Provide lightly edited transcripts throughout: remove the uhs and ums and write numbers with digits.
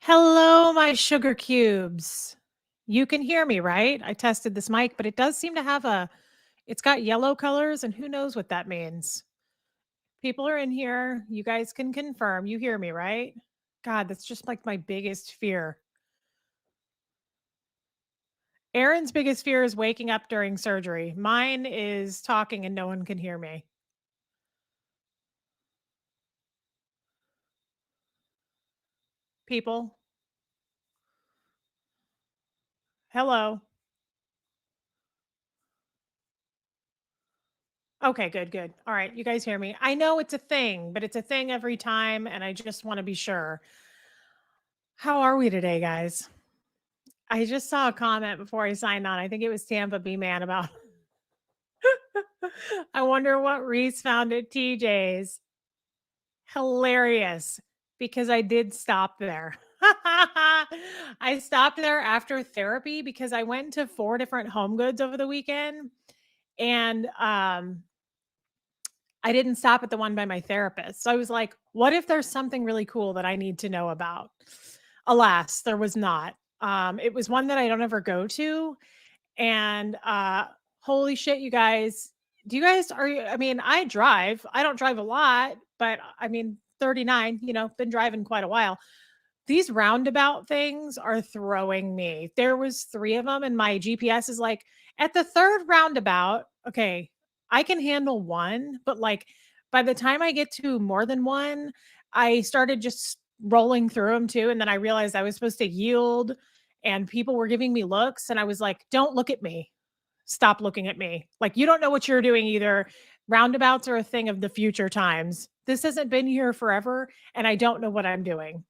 Hello, my sugar cubes. You can hear me, right? I tested this mic, but it does seem to have it's got yellow colors, and who knows what that means. People are in here. You guys can confirm. You hear me, right? God, that's just like my biggest fear. Aaron's biggest fear is waking up during surgery. Mine is talking and no one can hear me. People, hello. Okay, good, good. All right, you guys hear me. I know it's a thing, but it's a thing every time, and I just want to be sure. How are we today, guys? I just saw a comment before I signed on. I think it was Tampa B Man about I wonder what Reese found at TJ's. Hilarious because I did stop there. I stopped there after therapy because I went to 4 different home goods over the weekend and I didn't stop at the one by my therapist. So I was like, what if there's something really cool that I need to know about? Alas, there was not. It was one that I don't ever go to. And holy shit, you guys, do you guys I mean, I drive. I don't drive a lot, but I mean, 39, been driving quite a while. These roundabout things are throwing me. There was 3 of them and my GPS is like at the 3rd roundabout, okay, I can handle one, but like by the time I get to more than one, I started just rolling through them too and then I realized I was supposed to yield and people were giving me looks and I was like, "Don't look at me. Stop looking at me. Like you don't know what you're doing either. Roundabouts are a thing of the future times. This hasn't been here forever and I don't know what I'm doing."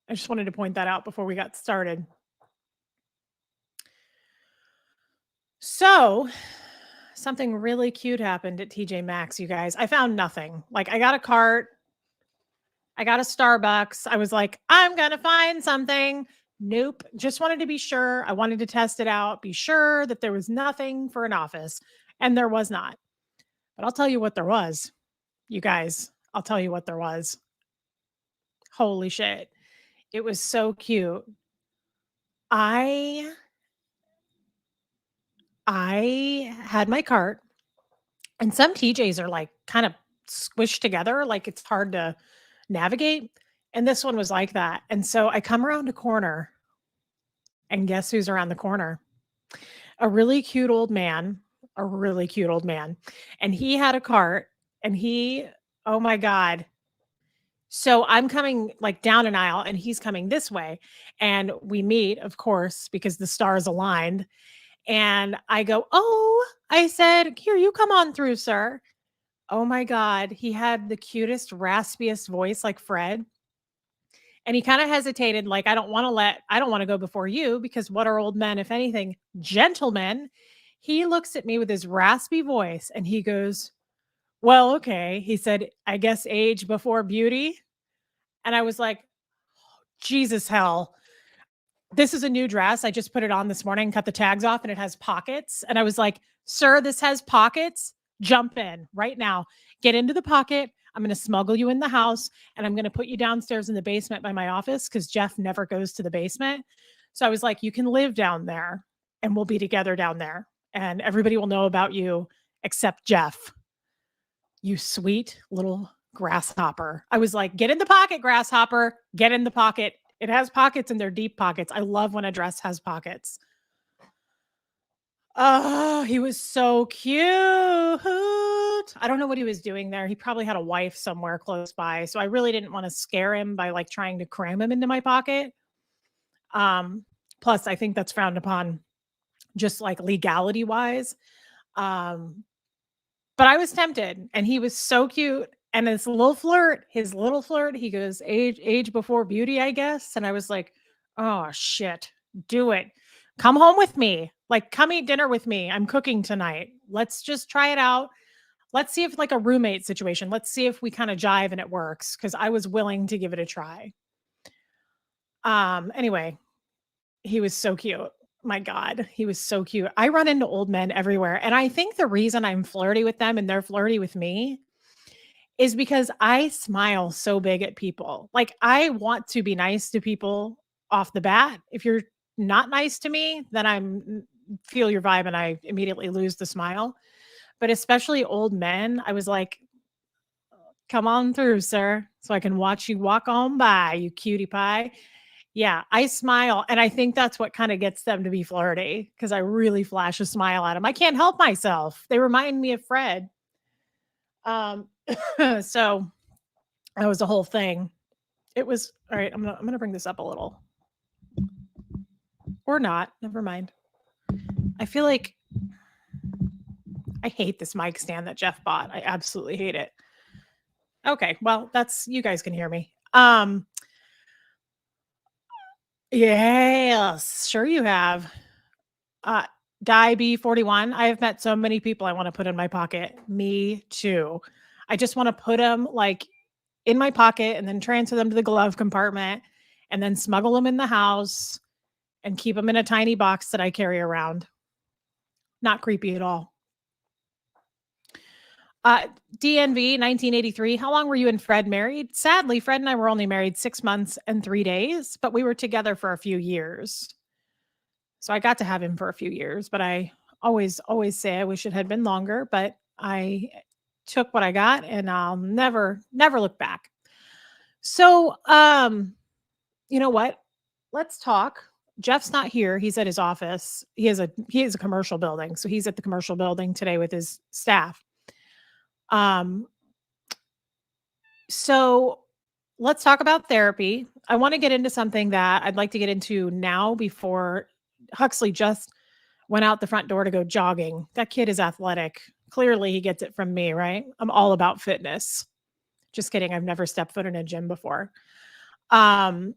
I just wanted to point that out before we got started. So, something really cute happened at TJ Maxx, you guys. I found nothing. Like, I got a cart, I got a Starbucks. I was like, I'm going to find something. Nope. Just wanted to be sure. I wanted to test it out, be sure that there was nothing for an office. And there was not. But I'll tell you what there was. You guys, I'll tell you what there was. Holy shit. It was so cute. I I had my cart. And some TJs are, like, kind of squished together, like, it's hard to navigate, and this one was like that, and so I come around a corner, and guess who's around the corner? A really cute old man, a really cute old man, and he had a cart, and oh my god. So I'm coming, like, down an aisle, and he's coming this way, and we meet, of course, because the stars aligned, and I go, "Oh," I said, "Here, you come on through, sir." Oh my god, he had the cutest, raspiest voice like Fred, and he kinda hesitated, like, I don't wanna go before you because what are old men, if anything? Gentlemen. He looks at me with his raspy voice and he goes, "Well, okay." He said, "I guess age before beauty?" And I was like, "Jesus hell. This is a new dress. I just put it on this morning, cut the tags off, and it has pockets." And I was like, "Sir, this has pockets. Jump in right now. Get into the pocket. I'm going to smuggle you in the house and I'm going to put you downstairs in the basement by my office because Jeff never goes to the basement." So I was like, "You can live down there and we'll be together down there. And everybody will know about you except Jeff. You sweet little grasshopper." I was like, "Get in the pocket, grasshopper. Get in the pocket." It has pockets and they're deep pockets. I love when a dress has pockets. Oh, he was so cute. I don't know what he was doing there. He probably had a wife somewhere close by. So I really didn't want to scare him by like trying to cram him into my pocket. Um, Plus I think that's frowned upon just like legality wise. Um, but I was tempted and he was so cute. And his little flirt, he goes, age before beauty, I guess. And I was like, "Oh shit, do it. Come home with me. Like, come eat dinner with me. I'm cooking tonight. Let's just try it out. Let's see if like a roommate situation. Let's see if we kind of jive and it works." Cause I was willing to give it a try. Anyway, he was so cute. My God, he was so cute. I run into old men everywhere. And I think the reason I'm flirty with them and they're flirty with me is because I smile so big at people. Like, I want to be nice to people off the bat. If you're not nice to me, then feel your vibe and I immediately lose the smile. But especially old men, I was like, "Come on through, sir, so I can watch you walk on by, you cutie pie." Yeah, I smile, and I think that's what kinda gets them to be flirty because I really flash a smile at them. I can't help myself. They remind me of Fred. Um, so that was the whole thing. It was all right, I'm gonna bring this up a little, or not, never mind. I feel like I hate this mic stand that Jeff bought. I absolutely hate it. Okay, well, that's you guys can hear me. Yes, sure you have. Uh, Guy B41, I have met so many people I wanna put in my pocket. Me too. I just wanna put them, like, in my pocket and then transfer them to the glove compartment and then smuggle them in the house and keep them in a tiny box that I carry around. Not creepy at all. Uh, DNV 1983, how long were you and Fred married? Sadly, Fred and I were only married 6 months and 3 days, but we were together for a few years. So I got to have him for a few years, but I always say I wish it had been longer, but I took what I got and I'll never look back. So, you know what? Let's talk. Jeff's not here. He's at his office. He has a commercial building, so he's at the commercial building today with his staff. Um, so let's talk about therapy. I want to get into something that I'd like to get into now before Huxley just went out the front door to go jogging. That kid is athletic. Clearly, he gets it from me, right? I'm all about fitness. Just kidding. I've never stepped foot in a gym before. Um,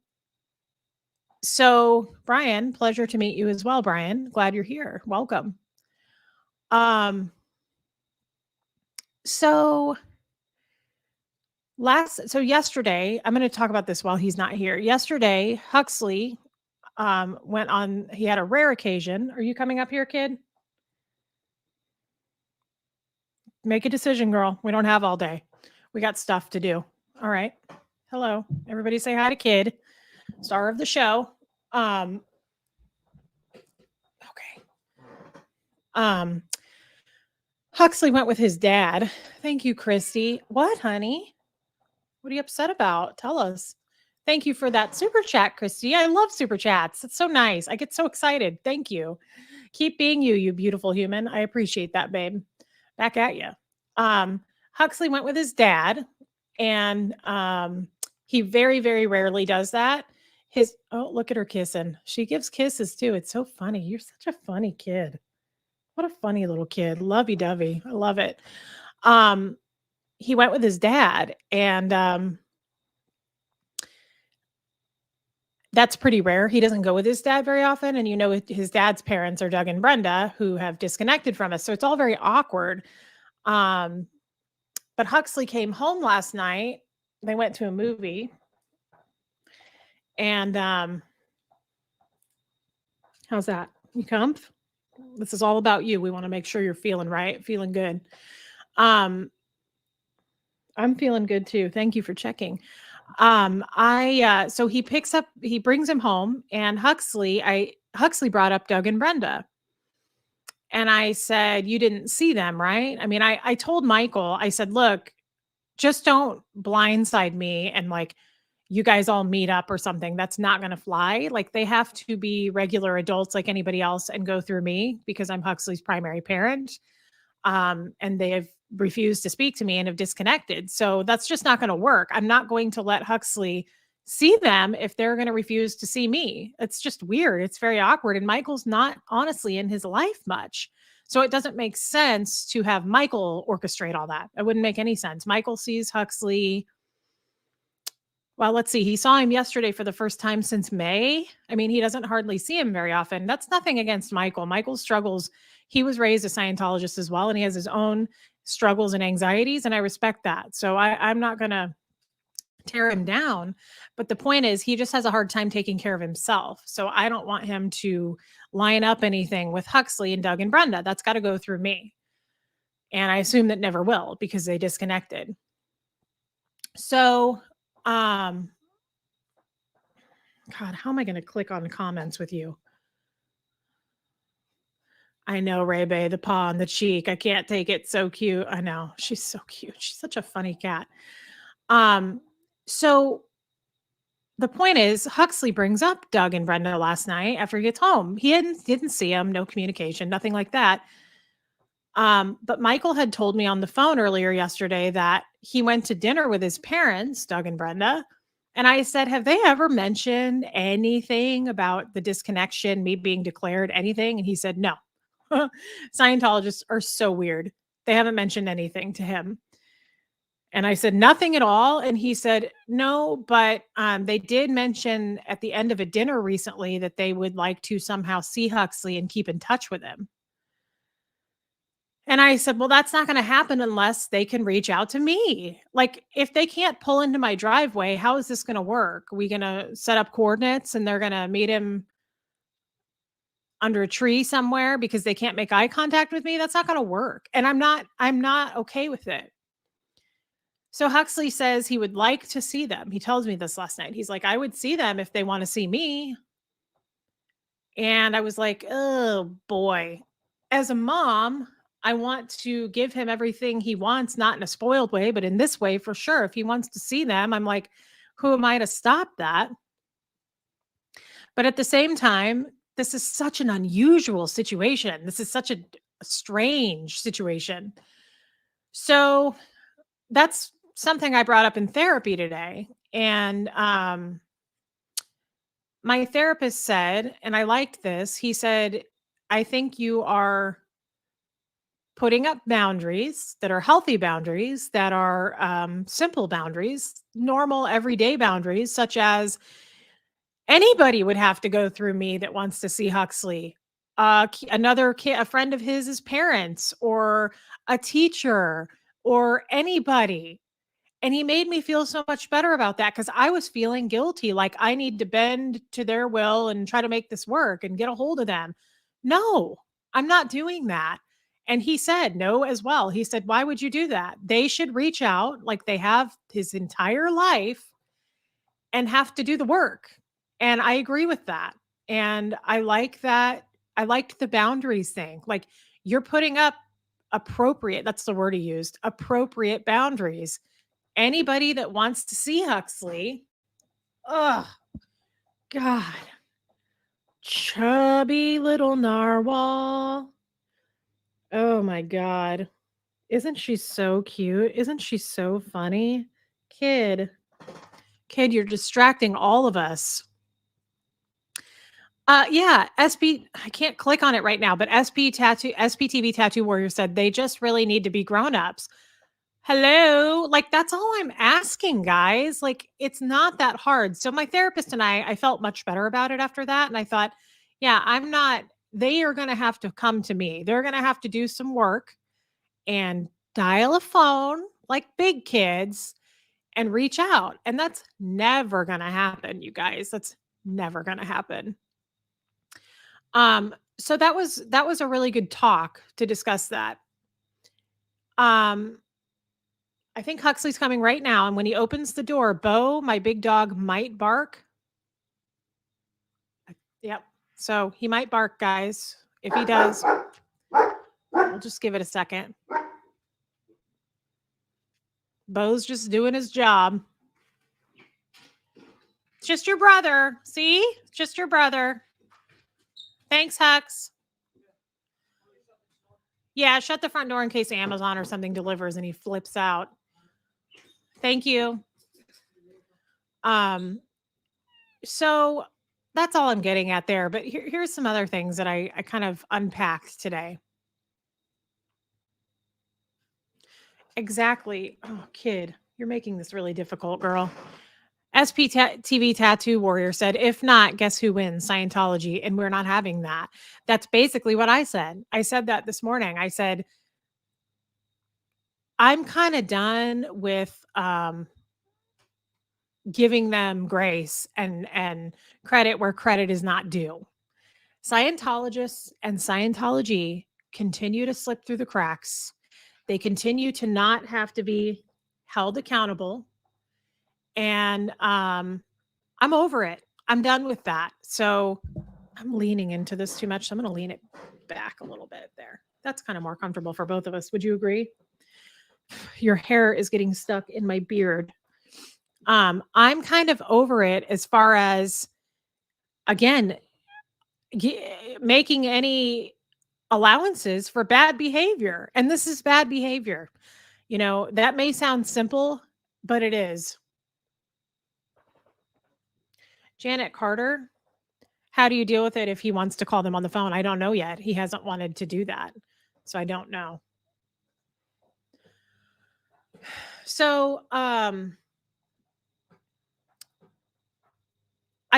so Brian, pleasure to meet you as well, Brian. Glad you're here. Welcome. Um, so yesterday, I'm going to talk about this while he's not here. Yesterday, Huxley went on, he had a rare occasion. Are you coming up here, kid? Make a decision, girl. We don't have all day. We got stuff to do. All right. Hello. Everybody say hi to Kid, star of the show. Okay. Huxley went with his dad. Thank you, Christy. What, honey? What are you upset about? Tell us. Thank you for that super chat, Christy. I love super chats. It's so nice. I get so excited. Thank you. Keep being you, you beautiful human. I appreciate that, babe. Back at you. Huxley went with his dad, and he very, very rarely does that. Look at her kissing. She gives kisses too. It's so funny. You're such a funny kid. What a funny little kid. Lovey dovey. I love it. He went with his dad, and that's pretty rare. He doesn't go with his dad very often. And his dad's parents are Doug and Brenda, who have disconnected from us. So it's all very awkward. But Huxley came home last night. They went to a movie. And how's that? You comf? This is all about you. We want to make sure you're feeling right, feeling good. I'm feeling good too. Thank you for checking. So he brings him home, and Huxley brought up Doug and Brenda. And I said, "You didn't see them, right?" I mean, I told Michael, I said, "Look, just don't blindside me and like you guys all meet up or something. That's not going to fly. Like they have to be regular adults like anybody else and go through me because I'm Huxley's primary parent. And they have refused to speak to me and have disconnected. So that's just not going to work. I'm not going to let Huxley see them if they're going to refuse to see me. It's just weird. It's very awkward. And Michael's not honestly in his life much. So it doesn't make sense to have Michael orchestrate all that. It wouldn't make any sense. Michael sees Huxley. Well, let's see. He saw him yesterday for the first time since May. I mean, he doesn't hardly see him very often. That's nothing against Michael. Michael struggles. He was raised a Scientologist as well, and he has his own struggles and anxieties, and I respect that. So I'm not going to tear him down. But the point is, he just has a hard time taking care of himself. So I don't want him to line up anything with Huxley and Doug and Brenda. That's got to go through me. And I assume that never will because they disconnected. So, um, God, how am I going to click on comments with you? I know, Ray Bay, the paw on the cheek. I can't take it. So cute. I know. She's so cute. She's such a funny cat. Um, so the point is, Huxley brings up Doug and Brenda last night after he gets home. He didn't see him, no communication, nothing like that. But Michael had told me on the phone earlier yesterday that he went to dinner with his parents, Doug and Brenda. And I said, have they ever mentioned anything about the disconnection, me being declared anything? And he said, no. Scientologists are so weird. They haven't mentioned anything to him. And I said, nothing at all. And he said, no, but they did mention at the end of a dinner recently that they would like to somehow see Huxley and keep in touch with him. And I said, well, that's not going to happen unless they can reach out to me. Like, if they can't pull into my driveway, how is this going to work? Are we going to set up coordinates and they're going to meet him under a tree somewhere because they can't make eye contact with me? That's not going to work. And I'm not okay with it. So Huxley says he would like to see them. He tells me this last night. He's like, I would see them if they want to see me. And I was like, oh boy. As a mom, I want to give him everything he wants, not in a spoiled way, but in this way for sure. If he wants to see them, I'm like, who am I to stop that? But at the same time, this is such an unusual situation. This is such a strange situation. So that's something I brought up in therapy today. And my therapist said, and I liked this, he said, I think you are putting up boundaries that are healthy boundaries, that are simple boundaries, normal everyday boundaries, such as anybody would have to go through me that wants to see Huxley. Another kid, a friend of his parents, or a teacher, or anybody. And he made me feel so much better about that because I was feeling guilty, like I need to bend to their will and try to make this work and get a hold of them. No, I'm not doing that. And he said no as well. He said, why would you do that? They should reach out like they have his entire life and have to do the work. And I agree with that. And I like that. I liked the boundaries thing. Like, you're putting up appropriate, that's the word he used, appropriate boundaries. Anybody that wants to see Huxley, oh God, chubby little narwhal. Oh my God. Isn't she so cute? Isn't she so funny? Kid, you're distracting all of us. Yeah, SB, I can't click on it right now, but SPTV Tattoo Warrior said they just really need to be grown-ups. Hello? Like, that's all I'm asking, guys. Like, it's not that hard. So my therapist and I felt much better about it after that. And I thought, yeah, they are going to have to come to me. They're going to have to do some work and dial a phone like big kids and reach out. And that's never going to happen, you guys. That's never going to happen. So that was a really good talk to discuss that. I think Huxley's coming right now, and when he opens the door, Bo, my big dog, might bark. Yep. So he might bark, guys. If he does, we'll just give it a second. Bo's just doing his job. It's just your brother. See? It's just your brother. Thanks, Hux. Yeah, shut the front door in case Amazon or something delivers and he flips out. Thank you. So that's all I'm getting at there. But here's some other things that I kind of unpacked today. Exactly. Oh, kid, you're making this really difficult, girl. SPTV Tattoo Warrior said, if not, guess who wins? Scientology. And we're not having that. That's basically what I said. I said that this morning. I said, I'm kind of done with giving them grace and credit where credit is not due. Scientologists and Scientology continue to slip through the cracks. They continue to not have to be held accountable. And I'm over it. I'm done with that. So I'm leaning into this too much. So I'm going to lean it back a little bit there. That's kind of more comfortable for both of us. Would you agree? Your hair is getting stuck in my beard. I'm kind of over it as far as, again, making any allowances for bad behavior. And this is bad behavior. That may sound simple, but it is. Janet Carter, how do you deal with it if he wants to call them on the phone? I don't know yet. He hasn't wanted to do that. So I don't know. So, I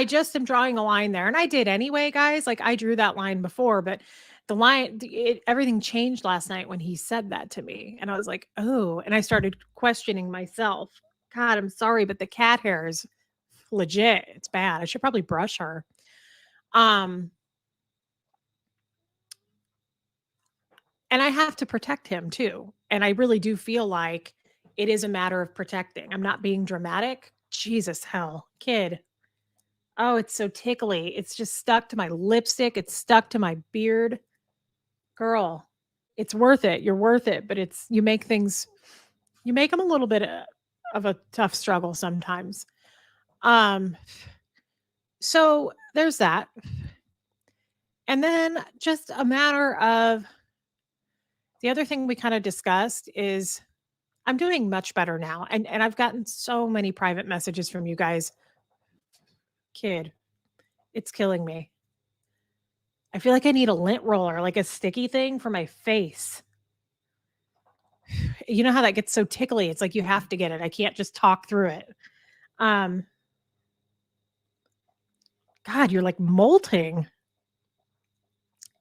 just am drawing a line there, and I did anyway, guys. Like, I drew that line before, but everything changed last night when he said that to me, and I was like, "Oh," and I started questioning myself. God, I'm sorry, but the cat hair is legit. It's bad. I should probably brush her. Um, and I have to protect him too, and I really do feel like it is a matter of protecting. I'm not being dramatic. Jesus, hell, kid. Oh, it's so tickly. It's just stuck to my lipstick. It's stuck to my beard. Girl, it's worth it. You're worth it, but you make them a little bit of a tough struggle sometimes. Um, so there's that. And then just a matter of the other thing we kind of discussed is I'm doing much better now. And I've gotten so many private messages from you guys. Kid, it's killing me. I feel like I need a lint roller, like a sticky thing for my face. You know how that gets so tickly? It's like you have to get it. I can't just talk through it. Um, God, you're like molting.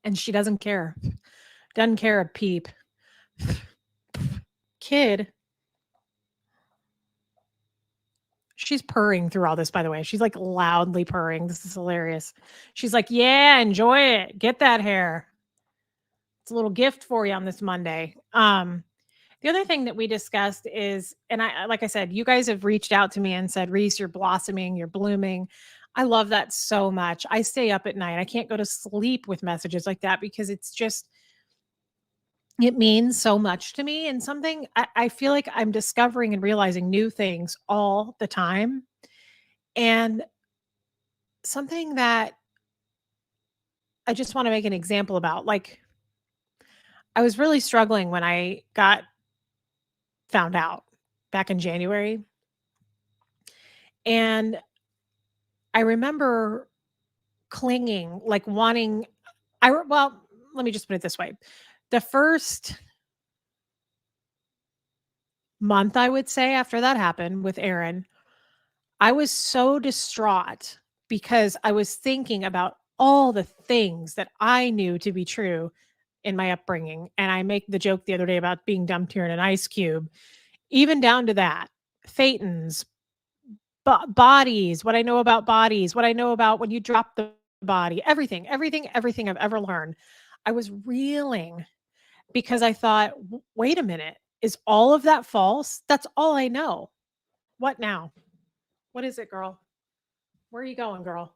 And she doesn't care. Doesn't care a peep. Kid. She's purring through all this, by the way. She's like loudly purring. This is hilarious. She's like, yeah, enjoy it. Get that hair. It's a little gift for you on this Monday. The other thing that we discussed is, and like I said, you guys have reached out to me and said, Reese, you're blossoming, you're blooming. I love that so much. I stay up at night. I can't go to sleep with messages like that because it means so much to me. And something I feel like I'm discovering and realizing new things all the time. And something that I just want to make an example about, like, I was really struggling when I got found out back in January. And I remember clinging, like wanting, well, let me just put it this way. The first month, I would say, after that happened with Aaron, I was so distraught because I was thinking about all the things that I knew to be true in my upbringing. And I make the joke the other day about being dumped here in an ice cube, even down to that. Thetans, bodies, what I know about bodies, what I know about when you drop the body, everything I've ever learned. I was reeling because I thought, wait a minute, is all of that false? That's all I know. What now? What is it, girl? Where are you going, girl?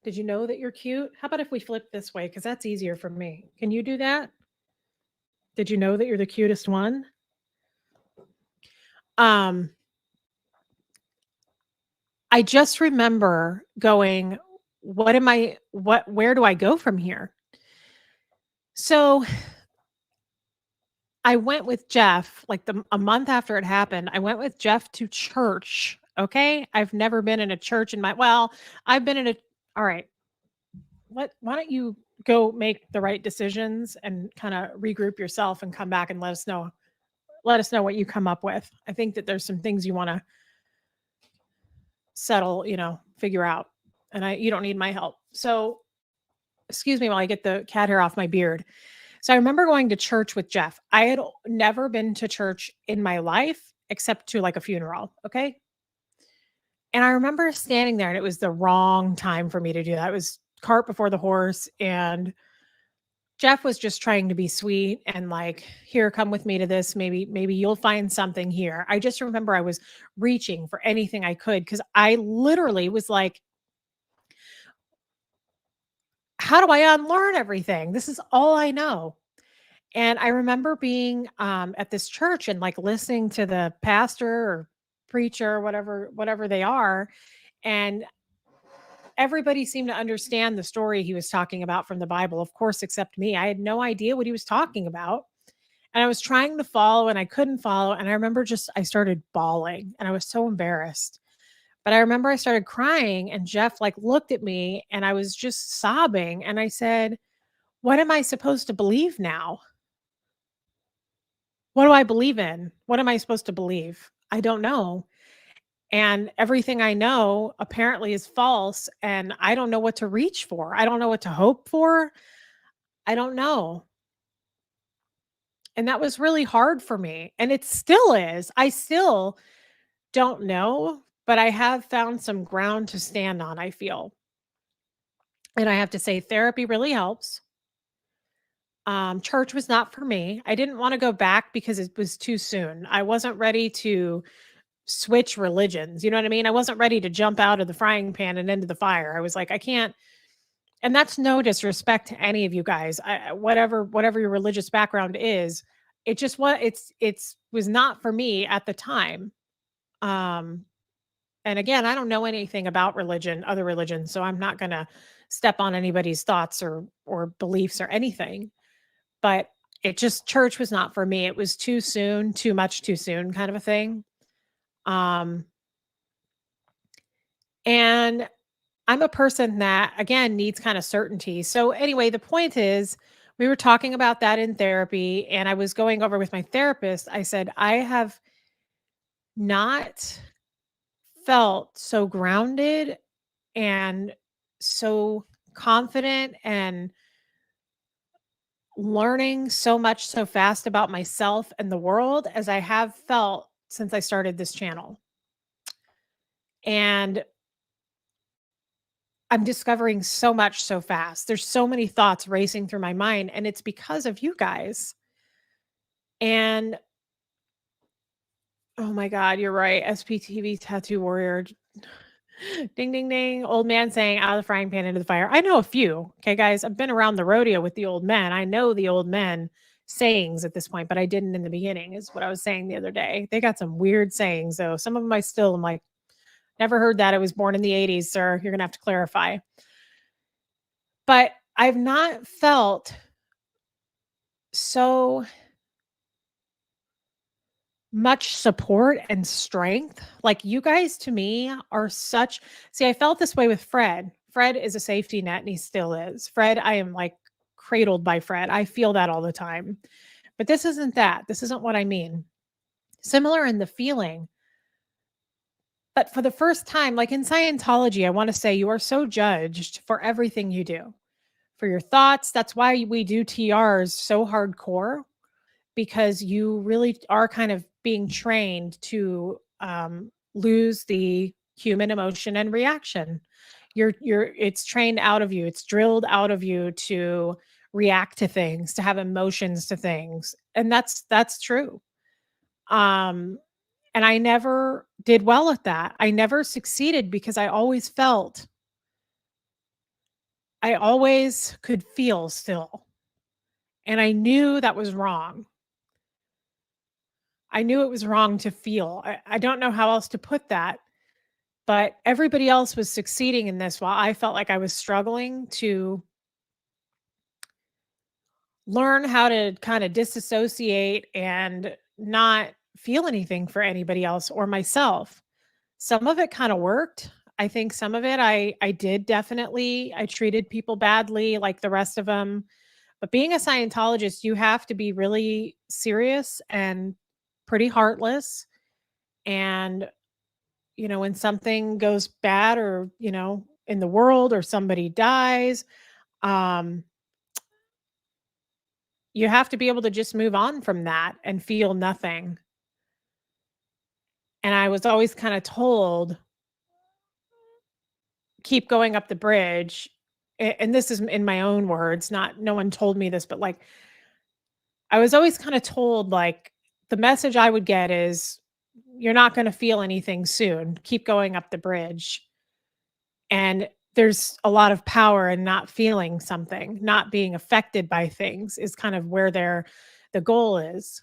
Did you know that you're cute? How about if we flip this way? Because that's easier for me. Can you do that? Did you know that you're the cutest one? Um, I just remember going, where do I go from here? So I went with Jeff, like a month after it happened. I went with Jeff to church. Okay. I've never been in a church I've been in a, all right. Why don't you go make the right decisions and kind of regroup yourself and come back and let us know what you come up with. I think that there's some things you want to settle, figure out. And you don't need my help. So, excuse me while I get the cat hair off my beard. So I remember going to church with Jeff. I had never been to church in my life except to like a funeral. Okay. And I remember standing there and it was the wrong time for me to do that. It was cart before the horse. And Jeff was just trying to be sweet and like, "Here, come with me to this. Maybe you'll find something here." I just remember I was reaching for anything I could because I literally was like, "How do I unlearn everything? This is all I know." And I remember being, at this church and, like, listening to the pastor or preacher, whatever they are, and everybody seemed to understand the story he was talking about from the Bible, of course, except me. I had no idea what he was talking about, and I was trying to follow, and I couldn't follow, and I remember just I started bawling, and I was so embarrassed. But I remember I started crying, and Jeff, like, looked at me, and I was just sobbing, and I said, "What am I supposed to believe now? What do I believe in? What am I supposed to believe? I don't know. And everything I know apparently is false. And I don't know what to reach for. I don't know what to hope for. I don't know." And that was really hard for me. And it still is. I still don't know, but I have found some ground to stand on, I feel. And I have to say, therapy really helps. Church was not for me. I didn't want to go back because it was too soon. I wasn't ready to switch religions, you know what I mean? I wasn't ready to jump out of the frying pan and into the fire. I was like, I can't, and that's no disrespect to any of you guys. Whatever your religious background is, it just it's was not for me at the time. Um and again, I don't know anything about religion, other religions, so I'm not going to step on anybody's thoughts or beliefs or anything. But it just church was not for me. It was too soon, too much too soon kind of a thing. Um and I'm a person that, again, needs kind of certainty. So, anyway, the point is, we were talking about that in therapy, and I was going over with my therapist. I said, I have not felt so grounded and so confident and learning so much so fast about myself and the world as I have felt since I started this channel. And I'm discovering so much so fast. There's so many thoughts racing through my mind, and it's because of you guys. And oh my God, you're right. SPTV tattoo warrior. Ding, ding, ding. Old man saying out of the frying pan into the fire. I know a few. Okay, guys. I've been around the rodeo with the old men. I know the old men sayings at this point, but I didn't in the beginning, is what I was saying the other day. They got some weird sayings, though. Some of them I still am like, never heard that. I was born in the 80s, sir. You're going to have to clarify. But I've not felt so much support and strength. Like, you guys to me are such, see, I felt this way with Fred. Fred is a safety net and he still is. Fred, I am like cradled by Fred. I feel that all the time. But this isn't that. This isn't what I mean. Similar in the feeling. But for the first time, like in Scientology, I want to say you are so judged for everything you do, for your thoughts. That's why we do TRs so hardcore, because you really are kind of being trained to lose the human emotion and reaction. It's trained out of you. It's drilled out of you to react to things, to have emotions to things, and that's true. Um, and I never did well at that. I never succeeded because I always could feel still, and I knew that was wrong. I knew it was wrong to feel. I don't know how else to put that, but everybody else was succeeding in this while I felt like I was struggling to learn how to kind of disassociate and not feel anything for anybody else or myself. Some of it kind of worked. I think some of it I did definitely. I treated people badly like the rest of them. But being a Scientologist, you have to be really serious and pretty heartless. And when something goes bad or, in the world or somebody dies, um, you have to be able to just move on from that and feel nothing. And I was always kind of told, keep going up the bridge and this is in my own words, not no one told me this, but, like, I was always kinda told, like, the message I would get is, "You're not gonna feel anything soon. Keep going up the bridge." And there's a lot of power in not feeling something, not being affected by things is kind of where the goal is.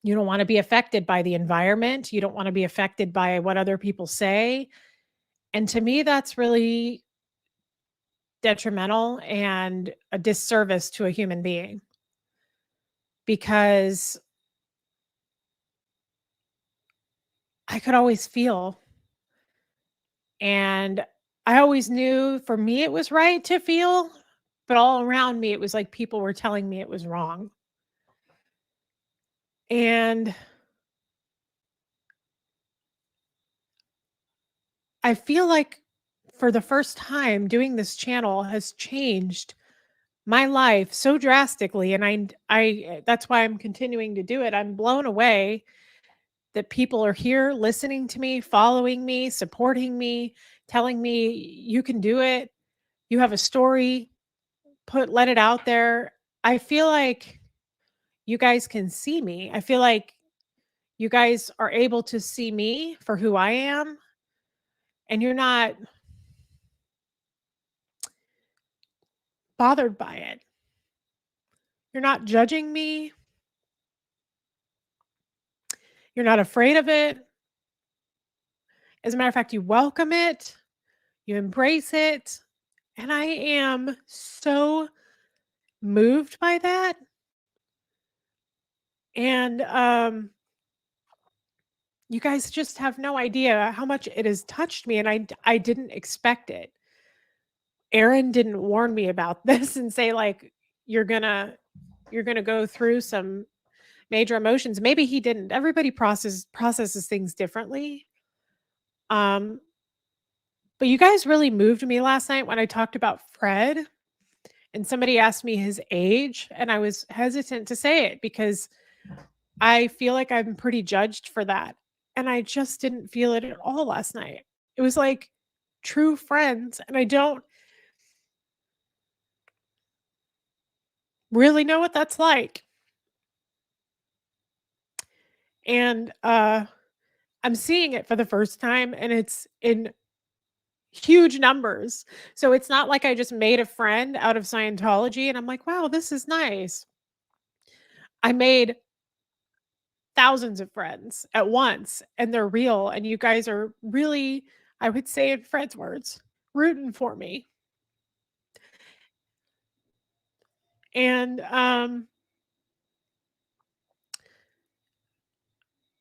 You don't wanna be affected by the environment, you don't wanna be affected by what other people say, and to me, that's really detrimental and a disservice to a human being because I could always feel, and I always knew for me it was right to feel, but all around me, it was like people were telling me it was wrong. And I feel like for the first time doing this channel has changed my life so drastically, and that's why I'm continuing to do it. I'm blown away that people are here listening to me, following me, supporting me, telling me you can do it. You have a story, let it out there. I feel like you guys can see me. I feel like you guys are able to see me for who I am, and you're not bothered by it. You're not judging me. You're not afraid of it. As a matter of fact, you welcome it, you embrace it. And I am so moved by that. And you guys just have no idea how much it has touched me. And I didn't expect it. Aaron didn't warn me about this and say, like, you're gonna you're gonna go through some major emotions. Maybe he didn't. Everybody processes things differently. Um, but you guys really moved me last night when I talked about Fred and somebody asked me his age, and I was hesitant to say it because I feel like I'm pretty judged for that. And I just didn't feel it at all last night. It was like true friends, and I don't really know what that's like. And I'm seeing it for the first time, and it's in huge numbers. So it's not like I just made a friend out of Scientology and I'm like, wow, this is nice. I made thousands of friends at once and they're real. And you guys are really, I would say in Fred's words, rooting for me. And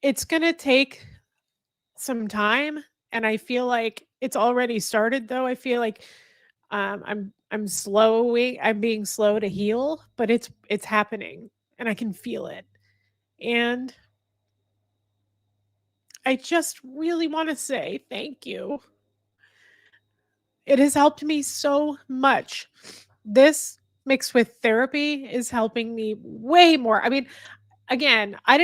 it's going to take some time. And I feel like it's already started though. I feel like I'm being slow to heal, but it's happening and I can feel it. And I just really want to say thank you. It has helped me so much. This mixed with therapy is helping me way more. I mean, again, I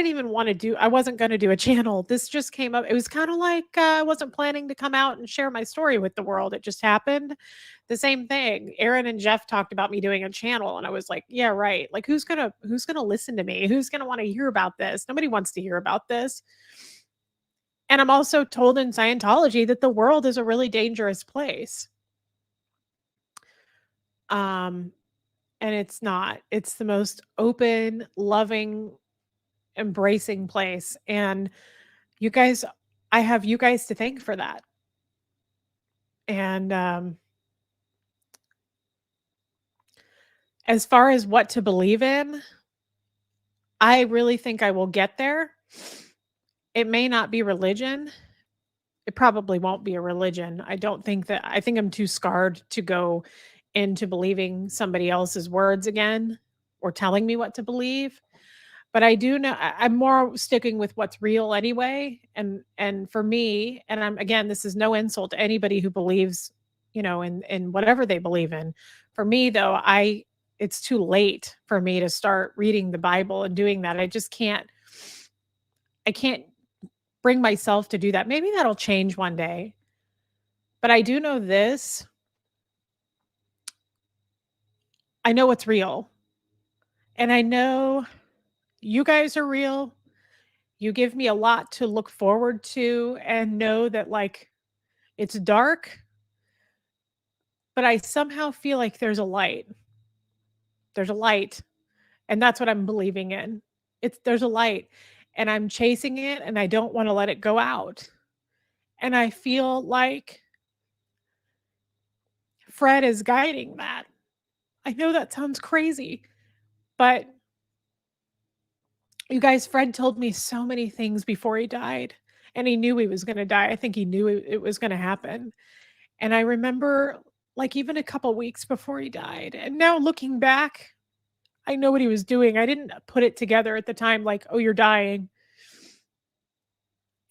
wasn't going to do a channel. This just came up. It was kind of like I wasn't planning to come out and share my story with the world. It just happened. The same thing. Aaron and Jeff talked about me doing a channel and I was like, yeah, right. Like who's going to listen to me? Who's going to want to hear about this? Nobody wants to hear about this. And I'm also told in Scientology that the world is a really dangerous place. Um, and it's not. It's the most open, loving, embracing place. And you guys, I have you guys to thank for that. And as far as what to believe in, I really think I will get there. It may not be religion. It probably won't be a religion. I think I'm too scarred to go into believing somebody else's words again or telling me what to believe. But I do know I'm more sticking with what's real anyway. And for me, and I'm again, this is no insult to anybody who believes, in whatever they believe in. For me though, it's too late for me to start reading the Bible and doing that. I can't bring myself to do that. Maybe that'll change one day. But I do know this. I know what's real. And I know you guys are real. You give me a lot to look forward to and know that, like, it's dark, but I somehow feel like there's a light. There's a light, and that's what I'm believing in. There's a light, and I'm chasing it, and I don't wanna let it go out. And I feel like Fred is guiding that. I know that sounds crazy, but you guys, Fred told me so many things before he died, and he knew he was gonna die. I think he knew it was gonna happen. And I remember, like, even a couple weeks before he died, and now looking back, I know what he was doing. I didn't put it together at the time, like, "Oh, you're dying."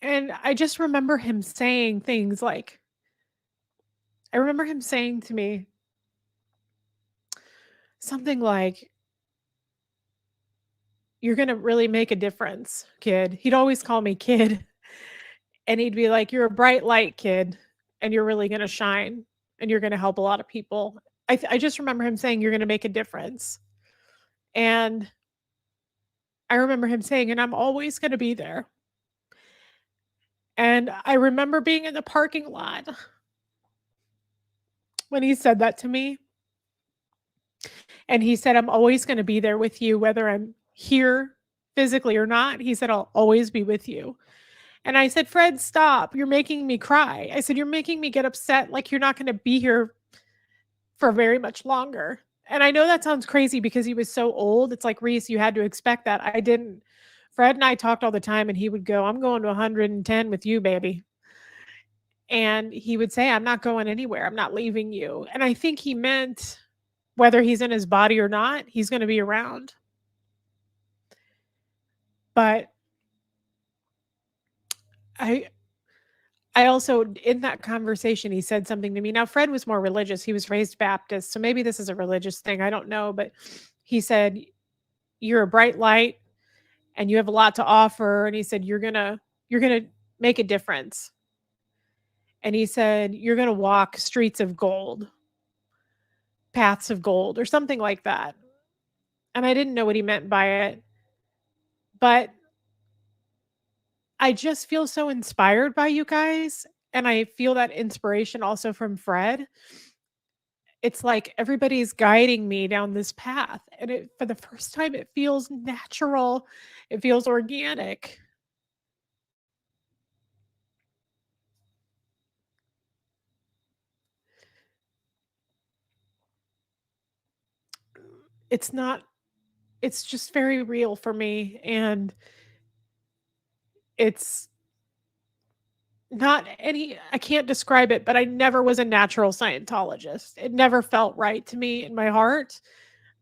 And I just remember him saying things like I remember him saying to me something like, "You're gonna really make a difference, kid." He'd always call me kid, and he'd be like, "You're a bright light, kid, and you're really gonna shine, and you're gonna help a lot of people." I just remember him saying, "You're gonna make a difference." And I remember him saying, "And I'm always gonna be there." And I remember being in the parking lot when he said that to me, and he said, "I'm always gonna be there with you, whether I'm here physically or not." He said, "I'll always be with you." And I said, "Fred, stop. You're making me cry." I said, "You're making me get upset like you're not gonna be here for very much longer." And I know that sounds crazy because he was so old. It's like, "Reese, you had to expect that." I didn't. Fred and I talked all the time, and he would go, "I'm going to 110 with you, baby." And he would say, "I'm not going anywhere. I'm not leaving you." And I think he meant whether he's in his body or not, he's gonna be around. But I I also in that conversation, he said something to me. Now Fred was more religious. He was raised Baptist, so maybe this is a religious thing, I don't know, but he said, "You're a bright light and you have a lot to offer." And he said, "You're gonna make a difference." And he said, "You're gonna walk streets of gold, paths of gold," or something like that. And I didn't know what he meant by it, but I just feel so inspired by you guys, and I feel that inspiration also from Fred. It's like everybody's guiding me down this path, and for the first time, it feels natural. It feels organic. It's not it's just very real for me, and it's not any I can't describe it, but I never was a natural Scientologist. It never felt right to me in my heart.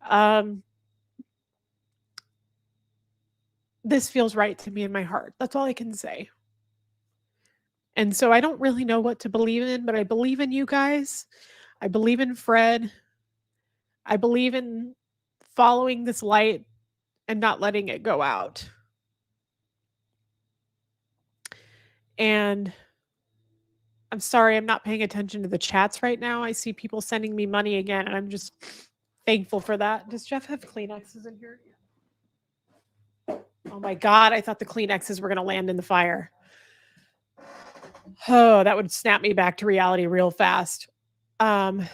Um, this feels right to me in my heart. That's all I can say. And so I don't really know what to believe in, but I believe in you guys. I believe in Fred. I believe in following this light and not letting it go out. And I'm sorry I'm not paying attention to the chats right now. I see people sending me money again, and I'm just thankful for that. Does Jeff have Kleenexes in here? Oh my God, I thought the Kleenexes were going to land in the fire. Oh, that would snap me back to reality real fast. Um,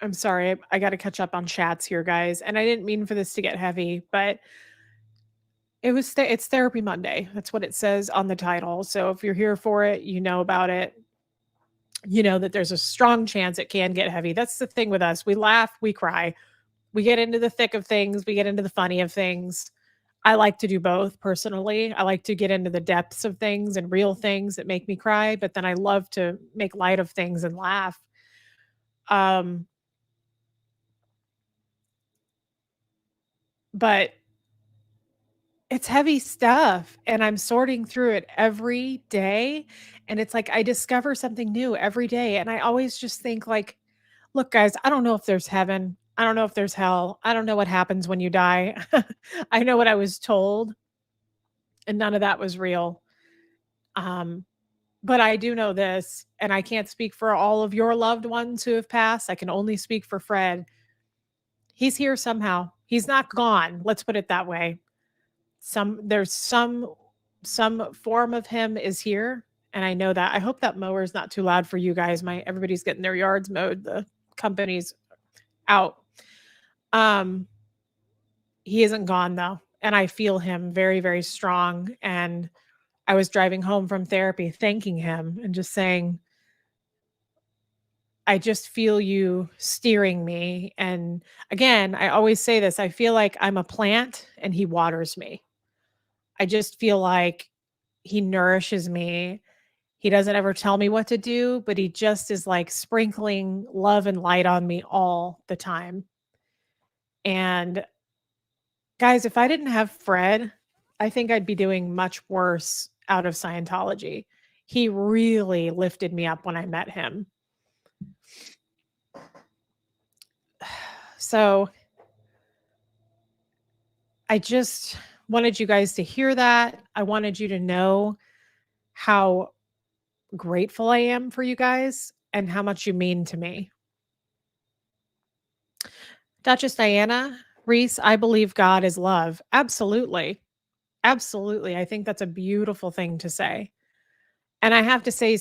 I'm sorry. I got to catch up on chats here, guys. And I didn't mean for this to get heavy, but it's Therapy Monday. That's what it says on the title. So if you're here for it, you know about it. You know that there's a strong chance it can get heavy. That's the thing with us. We laugh, we cry. We get into the thick of things, we get into the funny of things. I like to do both personally. I like to get into the depths of things and real things that make me cry, but then I love to make light of things and laugh. Um, but it's heavy stuff, and I'm sorting through it every day, and it's like I discover something new every day, and I always just think like, "Look, guys, I don't know if there's heaven. I don't know if there's hell. I don't know what happens when you die. I know what I was told, and none of that was real." Um, But I do know this, and I can't speak for all of your loved ones who have passed. I can only speak for Fred. He's here somehow. He's not gone. Let's put it that way. There's some form of him is here, and I know that. I hope that mower is not too loud for you guys. My everybody's getting their yards mowed. The company's out. Um, he isn't gone though, and I feel him very, very strong. And I was driving home from therapy, thanking him and just saying, I just feel you steering me. And again, I always say this, I feel like I'm a plant and he waters me. I just feel like he nourishes me. He doesn't ever tell me what to do, but he just is like sprinkling love and light on me all the time. And guys, if I didn't have Fred, I think I'd be doing much worse out of Scientology. He really lifted me up when I met him. So I just wanted you guys to hear that. I wanted you to know how grateful I am for you guys and how much you mean to me. Duchess Diana, Reese, I believe God is love. Absolutely. Absolutely. I think that's a beautiful thing to say. And I have to say,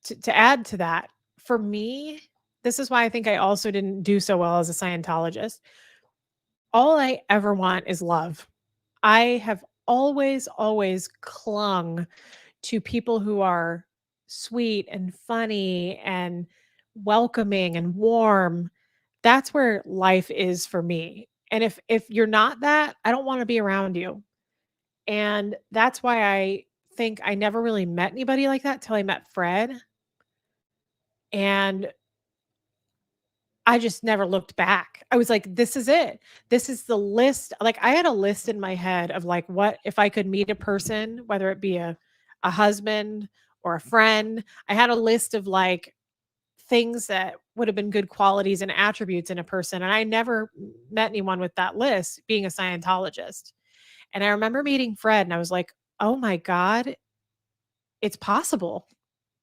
to add to that, for me, this is why I think I also didn't do so well as a Scientologist. All I ever want is love. I have always, always clung to people who are sweet and funny and welcoming and warm. That's where life is for me. And if you're not that, I don't want to be around you. And that's why I think I never really met anybody like that till I met Fred. And I just never looked back. I was like, this is it. This is the list. Like I had a list in my head of like what if I could meet a person, whether it be a husband or a friend. I had a list of like things that would have been good qualities and attributes in a person. And I never met anyone with that list being a Scientologist. And I remember meeting Fred and I was like, oh my God, it's possible.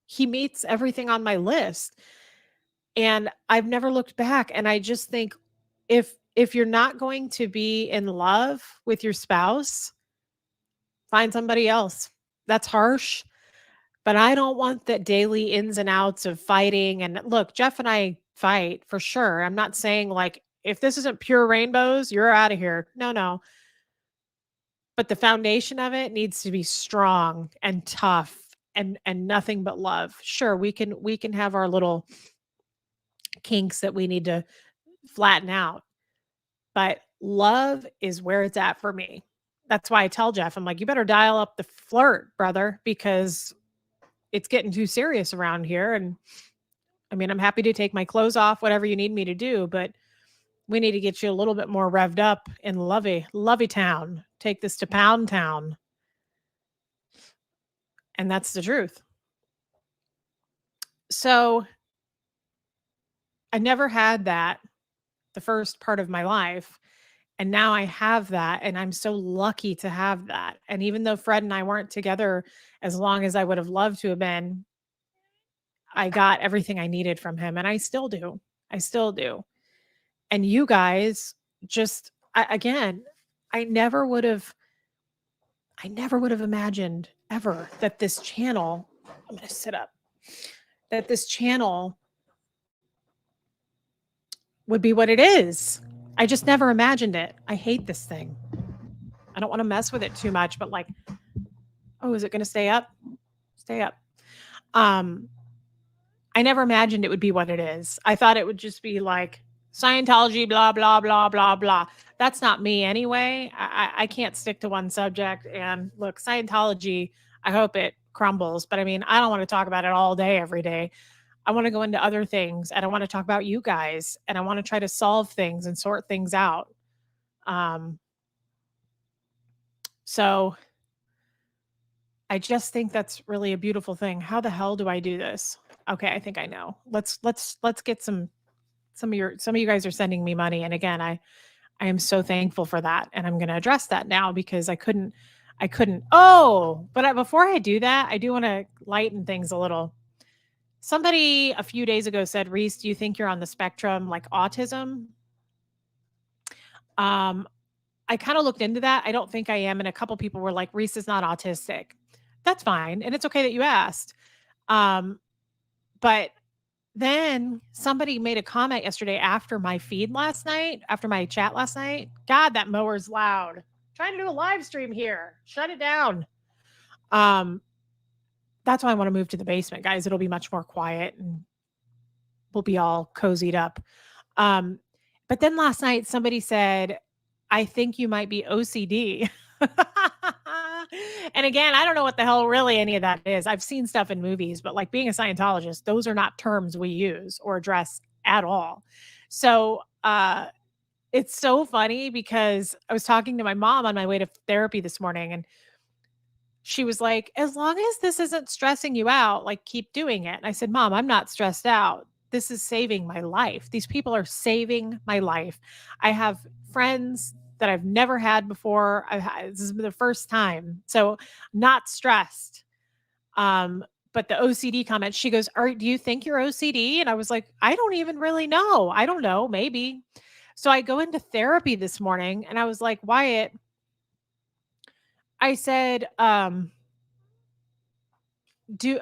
He meets everything on my list. And I've never looked back. And I just think if you're not going to be in love with your spouse, find somebody else. That's harsh, but I don't want the daily ins and outs of fighting. And look, Jeff and I fight for sure. I'm not saying like if this isn't pure rainbows, you're out of here. No, no. But the foundation of it needs to be strong and tough and nothing but love. Sure, we can have our little kinks that we need to flatten out. But love is where it's at for me. That's why I tell Jeff, I'm like, you better dial up the flirt, brother, because it's getting too serious around here. And I mean, I'm happy to take my clothes off, whatever you need me to do, but we need to get you a little bit more revved up in Lovey Town. Take this to Pound Town. And that's the truth. So I never had that the first part of my life. And now I have that. And I'm so lucky to have that. And even though Fred and I weren't together as long as I would have loved to have been, I got everything I needed from him. And I still do. I still do. And you guys just, again, I never would have, I never would have imagined ever that this channel, I'm going to sit up, that this channel would be what it is. I just never imagined it. I hate this thing. I don't want to mess with it too much, but like, oh, is it going to stay up? Stay up. I never imagined it would be what it is. I thought it would just be like Scientology, blah, blah, blah, blah, blah. That's not me anyway. I can't stick to one subject. And look, Scientology, I hope it crumbles. But I mean, I don't want to talk about it all day, every day. I want to go into other things and I want to talk about you guys and I want to try to solve things and sort things out. So I just think that's really a beautiful thing. How the hell do I do this? Okay, I think I know. Let's get some of you guys are sending me money. And again, I am so thankful for that. And I'm going to address that now because I couldn't. Oh, but before I do that, I do want to lighten things a little. Somebody a few days ago said, "Reese, do you think you're on the spectrum like autism?" Um, I kind of looked into that. I don't think I am, and a couple people were like, "Reese is not autistic." That's fine, and it's okay that you asked. Um, but then somebody made a comment yesterday after my feed last night, after my chat last night. God, that mower's loud. Trying to do a live stream here. Shut it down. Um, that's why I want to move to the basement, guys. It'll be much more quiet and we'll be all cozied up. Um, but then last night somebody said, I think you might be OCD. And again, I don't know what the hell really any of that is. I've seen stuff in movies, but like being a Scientologist, those are not terms we use or address at all. So it's so funny because I was talking to my mom on my way to therapy this morning, and she was like, "As long as this isn't stressing you out, like, keep doing it." And I said, "Mom, I'm not stressed out. This is saving my life. These people are saving my life. I have friends that I've never had before. This is the first time. So, not stressed." Um, but the OCD comment, she goes, do you think you're OCD? And I was like, I don't even really know. I don't know, maybe. So I go into therapy this morning and I was like, Wyatt, I said, do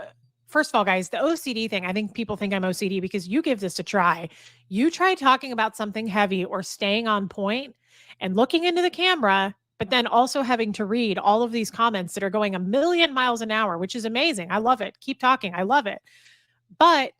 first of all, guys, the OCD thing, I think people think I'm OCD because you give this a try. You try talking about something heavy or staying on point and looking into the camera, but then also having to read all of these comments that are going a million miles an hour, which is amazing. I love it. Keep talking. I love it. But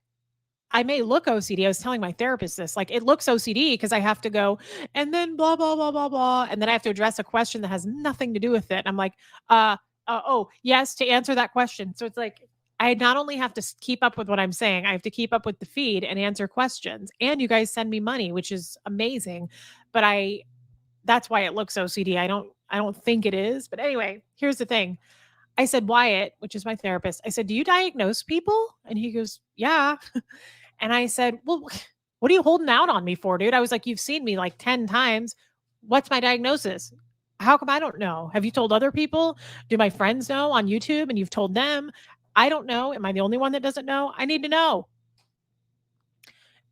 I may look OCD. I was telling my therapist this, like it looks OCD because I have to go and then blah, blah, blah, blah, blah. And then I have to address a question that has nothing to do with it. I'm like, oh, yes, to answer that question. So it's like, I not only have to keep up with what I'm saying, I have to keep up with the feed and answer questions. And you guys send me money, which is amazing. But that's why it looks OCD. I don't think it is. But anyway, here's the thing. I said, Wyatt, which is my therapist, I said, do you diagnose people? And he goes, yeah. And I said, "Well, what are you holding out on me for, dude?" I was like, "You've seen me like 10 times. What's my diagnosis? How come I don't know? Have you told other people? Do my friends know on YouTube and you've told them? I don't know. Am I the only one that doesn't know? I need to know."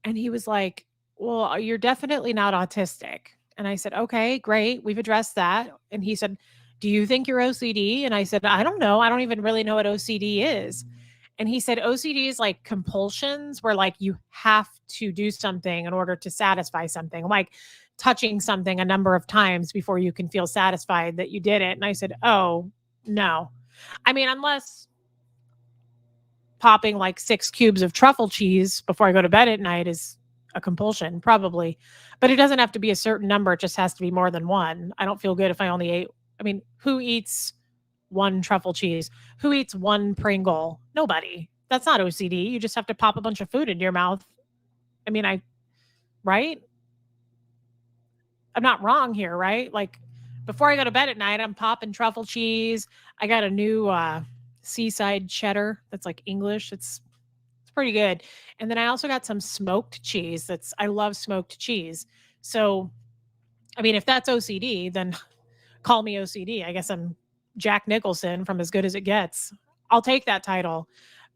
And he was like, "Well, you're definitely not autistic." And I said, "Okay, great. We've addressed that." And he said, "Do you think you're OCD?" And I said, "I don't know. I don't even really know what OCD is." And he said OCD is like compulsions where like you have to do something in order to satisfy something, like touching something a number of times before you can feel satisfied that you did it. And I said, "Oh, no." I mean, unless popping like 6 cubes of truffle cheese before I go to bed at night is a compulsion, probably. But it doesn't have to be a certain number, it just has to be more than 1. I don't feel good if I only ate. I mean, who eats 1 truffle cheese? Who eats 1 Pringle? Nobody. That's not OCD. You just have to pop a bunch of food into your mouth. I mean, right? I'm not wrong here, right? Like before I go to bed at night, I'm popping truffle cheese. I got a new seaside cheddar that's like English. It's pretty good. And then I also got some smoked cheese. I love smoked cheese. So, I mean, if that's OCD, then call me OCD. I guess I'm Jack Nicholson from As Good as It Gets. I'll take that title.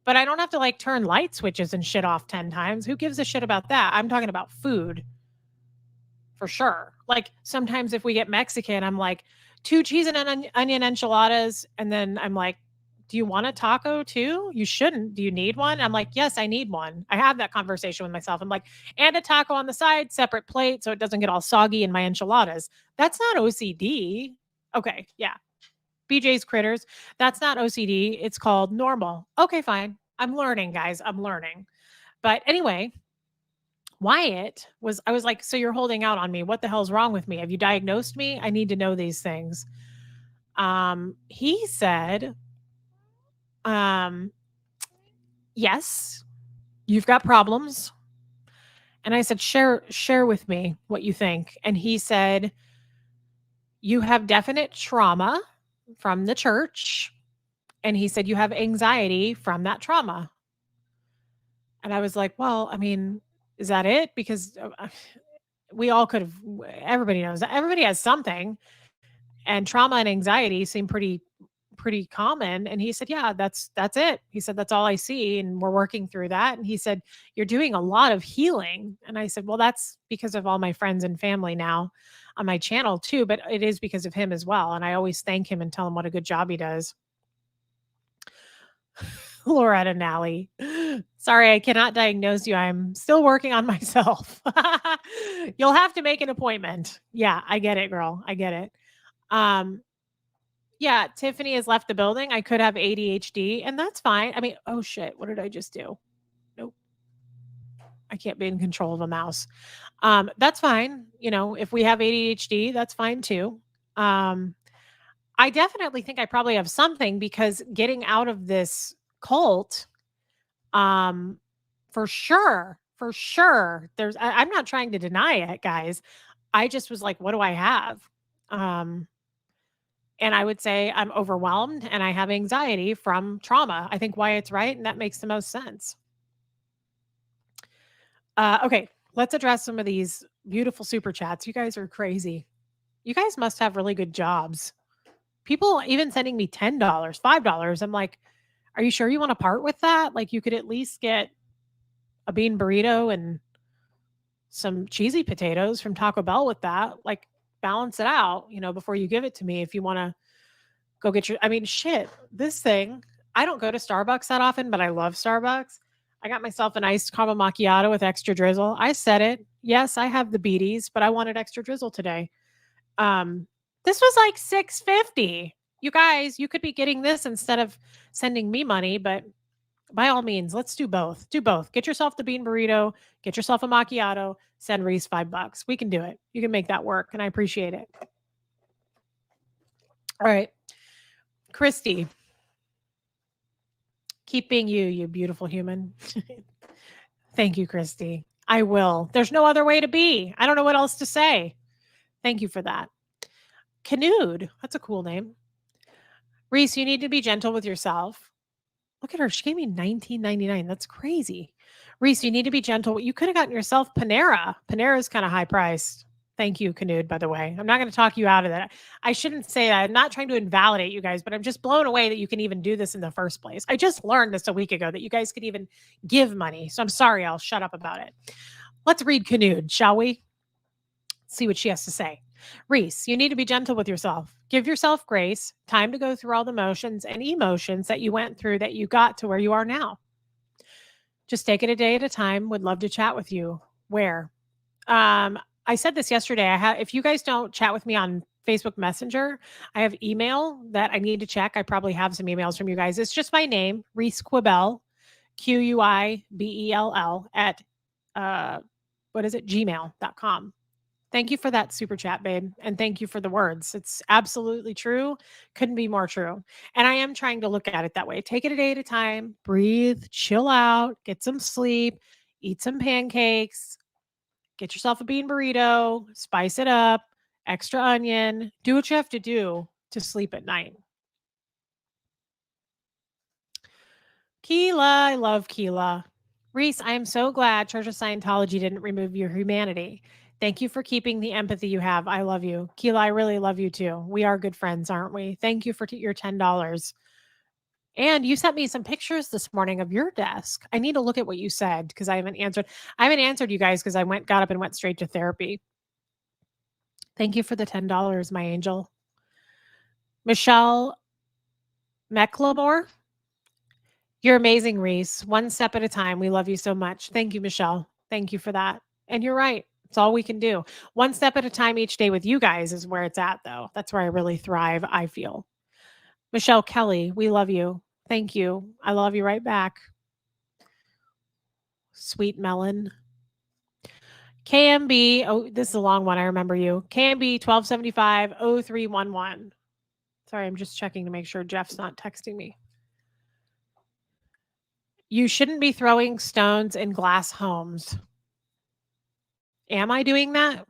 But I don't have to like turn light switches and shit off 10 times. Who gives a shit about that? I'm talking about food for sure. Like sometimes if we get Mexican, I'm like 2 cheese and onion enchiladas. And then I'm like, do you want a taco too? You shouldn't. Do you need one? I'm like, yes, I need one. I have that conversation with myself. I'm like, and a taco on the side, separate plate so it doesn't get all soggy in my enchiladas. That's not OCD. Okay, yeah. BJ's Critters. That's not OCD. It's called normal. Okay, fine. I'm learning, guys. I'm learning. But anyway, I was like, so you're holding out on me. What the hell's wrong with me? Have you diagnosed me? I need to know these things. He said, um, yes, you've got problems. And I said, share with me what you think. And he said, you have definite trauma from the church. And he said, you have anxiety from that trauma. And I was like, well, I mean, is that it? Because we all could have, everybody knows that everybody has something. and trauma and anxiety seem pretty common. And he said, yeah, that's it. He said, that's all I see, and we're working through that. And he said, you're doing a lot of healing. And I said, well, that's because of all my friends and family now on my channel too, but it is because of him as well. And I always thank him and tell him what a good job he does. Loretta Nally. Sorry, I cannot diagnose you. I'm still working on myself. You'll have to make an appointment. Yeah, I get it, girl. I get it. Um, yeah, Tiffany has left the building. I could have ADHD, and that's fine. I mean, oh shit, what did I just do? Nope. I can't be in control of a mouse. That's fine. You know, if we have ADHD, that's fine too. Um, I definitely think I probably have something because getting out of this cult, um, for sure, I'm not trying to deny it, guys. I just was like, what do I have? Um, and I would say I'm overwhelmed and I have anxiety from trauma. I think Wyatt's right, and that makes the most sense. Okay, let's address some of these beautiful super chats. You guys are crazy. You guys must have really good jobs. People even sending me $10, $5. I'm like, are you sure you want to part with that? Like, you could at least get a bean burrito and some cheesy potatoes from Taco Bell with that. Like, balance it out, before you give it to me if you want to go get your. I mean, shit, this thing, I don't go to Starbucks that often, but I love Starbucks. I got myself an iced caramel macchiato with extra drizzle. I said it. Yes, I have the beaties, but I wanted extra drizzle today. Um, this was like 6.50. You guys, you could be getting this instead of sending me money, but by all means, let's do both. Do both. Get yourself the bean burrito, get yourself a macchiato, send Reese $5. We can do it. You can make that work, and I appreciate it. All right. Christy, keep being you, you beautiful human. Thank you, Christy. I will. There's no other way to be. I don't know what else to say. Thank you for that. Canoed. That's a cool name. Reese, you need to be gentle with yourself. Look at her. She gave me $19.99. That's crazy. Reese, you need to be gentle. You could have gotten yourself Panera. Panera's kind of high priced. Thank you, Canoed, by the way. I'm not going to talk you out of that. I shouldn't say that. I'm not trying to invalidate you guys, but I'm just blown away that you can even do this in the first place. I just learned this a week ago that you guys could even give money. So I'm sorry. I'll shut up about it. Let's read Canoed, shall we? See what she has to say. Reese, you need to be gentle with yourself. Give yourself grace, time to go through all the motions and emotions that you went through that you got to where you are now. Just take it a day at a time. Would love to chat with you. Where? I said this yesterday. If you guys don't chat with me on Facebook Messenger, I have email that I need to check. I probably have some emails from you guys. It's just my name, Reese Quibell, Quibell at gmail.com. Thank you for that super chat, babe. And thank you for the words. It's absolutely true. Couldn't be more true. And I am trying to look at it that way. Take it a day at a time, breathe, chill out, get some sleep, eat some pancakes, get yourself a bean burrito, spice it up, extra onion, do what you have to do to sleep at night. Keela, I love Keela. Reese, I am so glad Church of Scientology didn't remove your humanity. Thank you for keeping the empathy you have. I love you. Keela, I really love you too. We are good friends, aren't we? Thank you for your $10. And you sent me some pictures this morning of your desk. I need to look at what you said because I haven't answered. I haven't answered you guys because I got up and went straight to therapy. Thank you for the $10, my angel. Michelle Mecklemore, you're amazing, Reese. One step at a time. We love you so much. Thank you, Michelle. Thank you for that. And you're right. It's all we can do. One step at a time each day with you guys is where it's at, though. That's where I really thrive, I feel. Michelle Kelly, we love you. Thank you. I love you right back. Sweet Melon. KMB, oh, this is a long one. I remember you. KMB 1275 0311. Sorry, I'm just checking to make sure Jeff's not texting me. You shouldn't be throwing stones in glass homes. Am I doing that?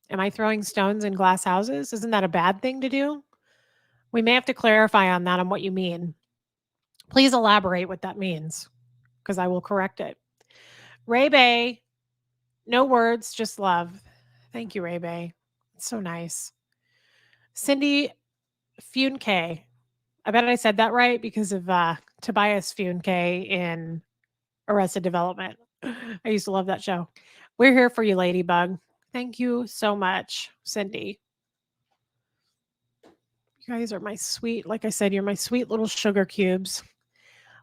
Am I throwing stones in glass houses? Isn't that a bad thing to do? We may have to clarify on that on what you mean. Please elaborate what that means because I will correct it. Ray Bay, no words, just love. Thank you, Ray Bay. It's so nice. Cindy Funke. I bet I said that right because of Tobias Funke in Arrested Development. I used to love that show. We're here for you, Ladybug. Thank you so much, Cindy. You guys are my sweet, like I said, you're my sweet little sugar cubes.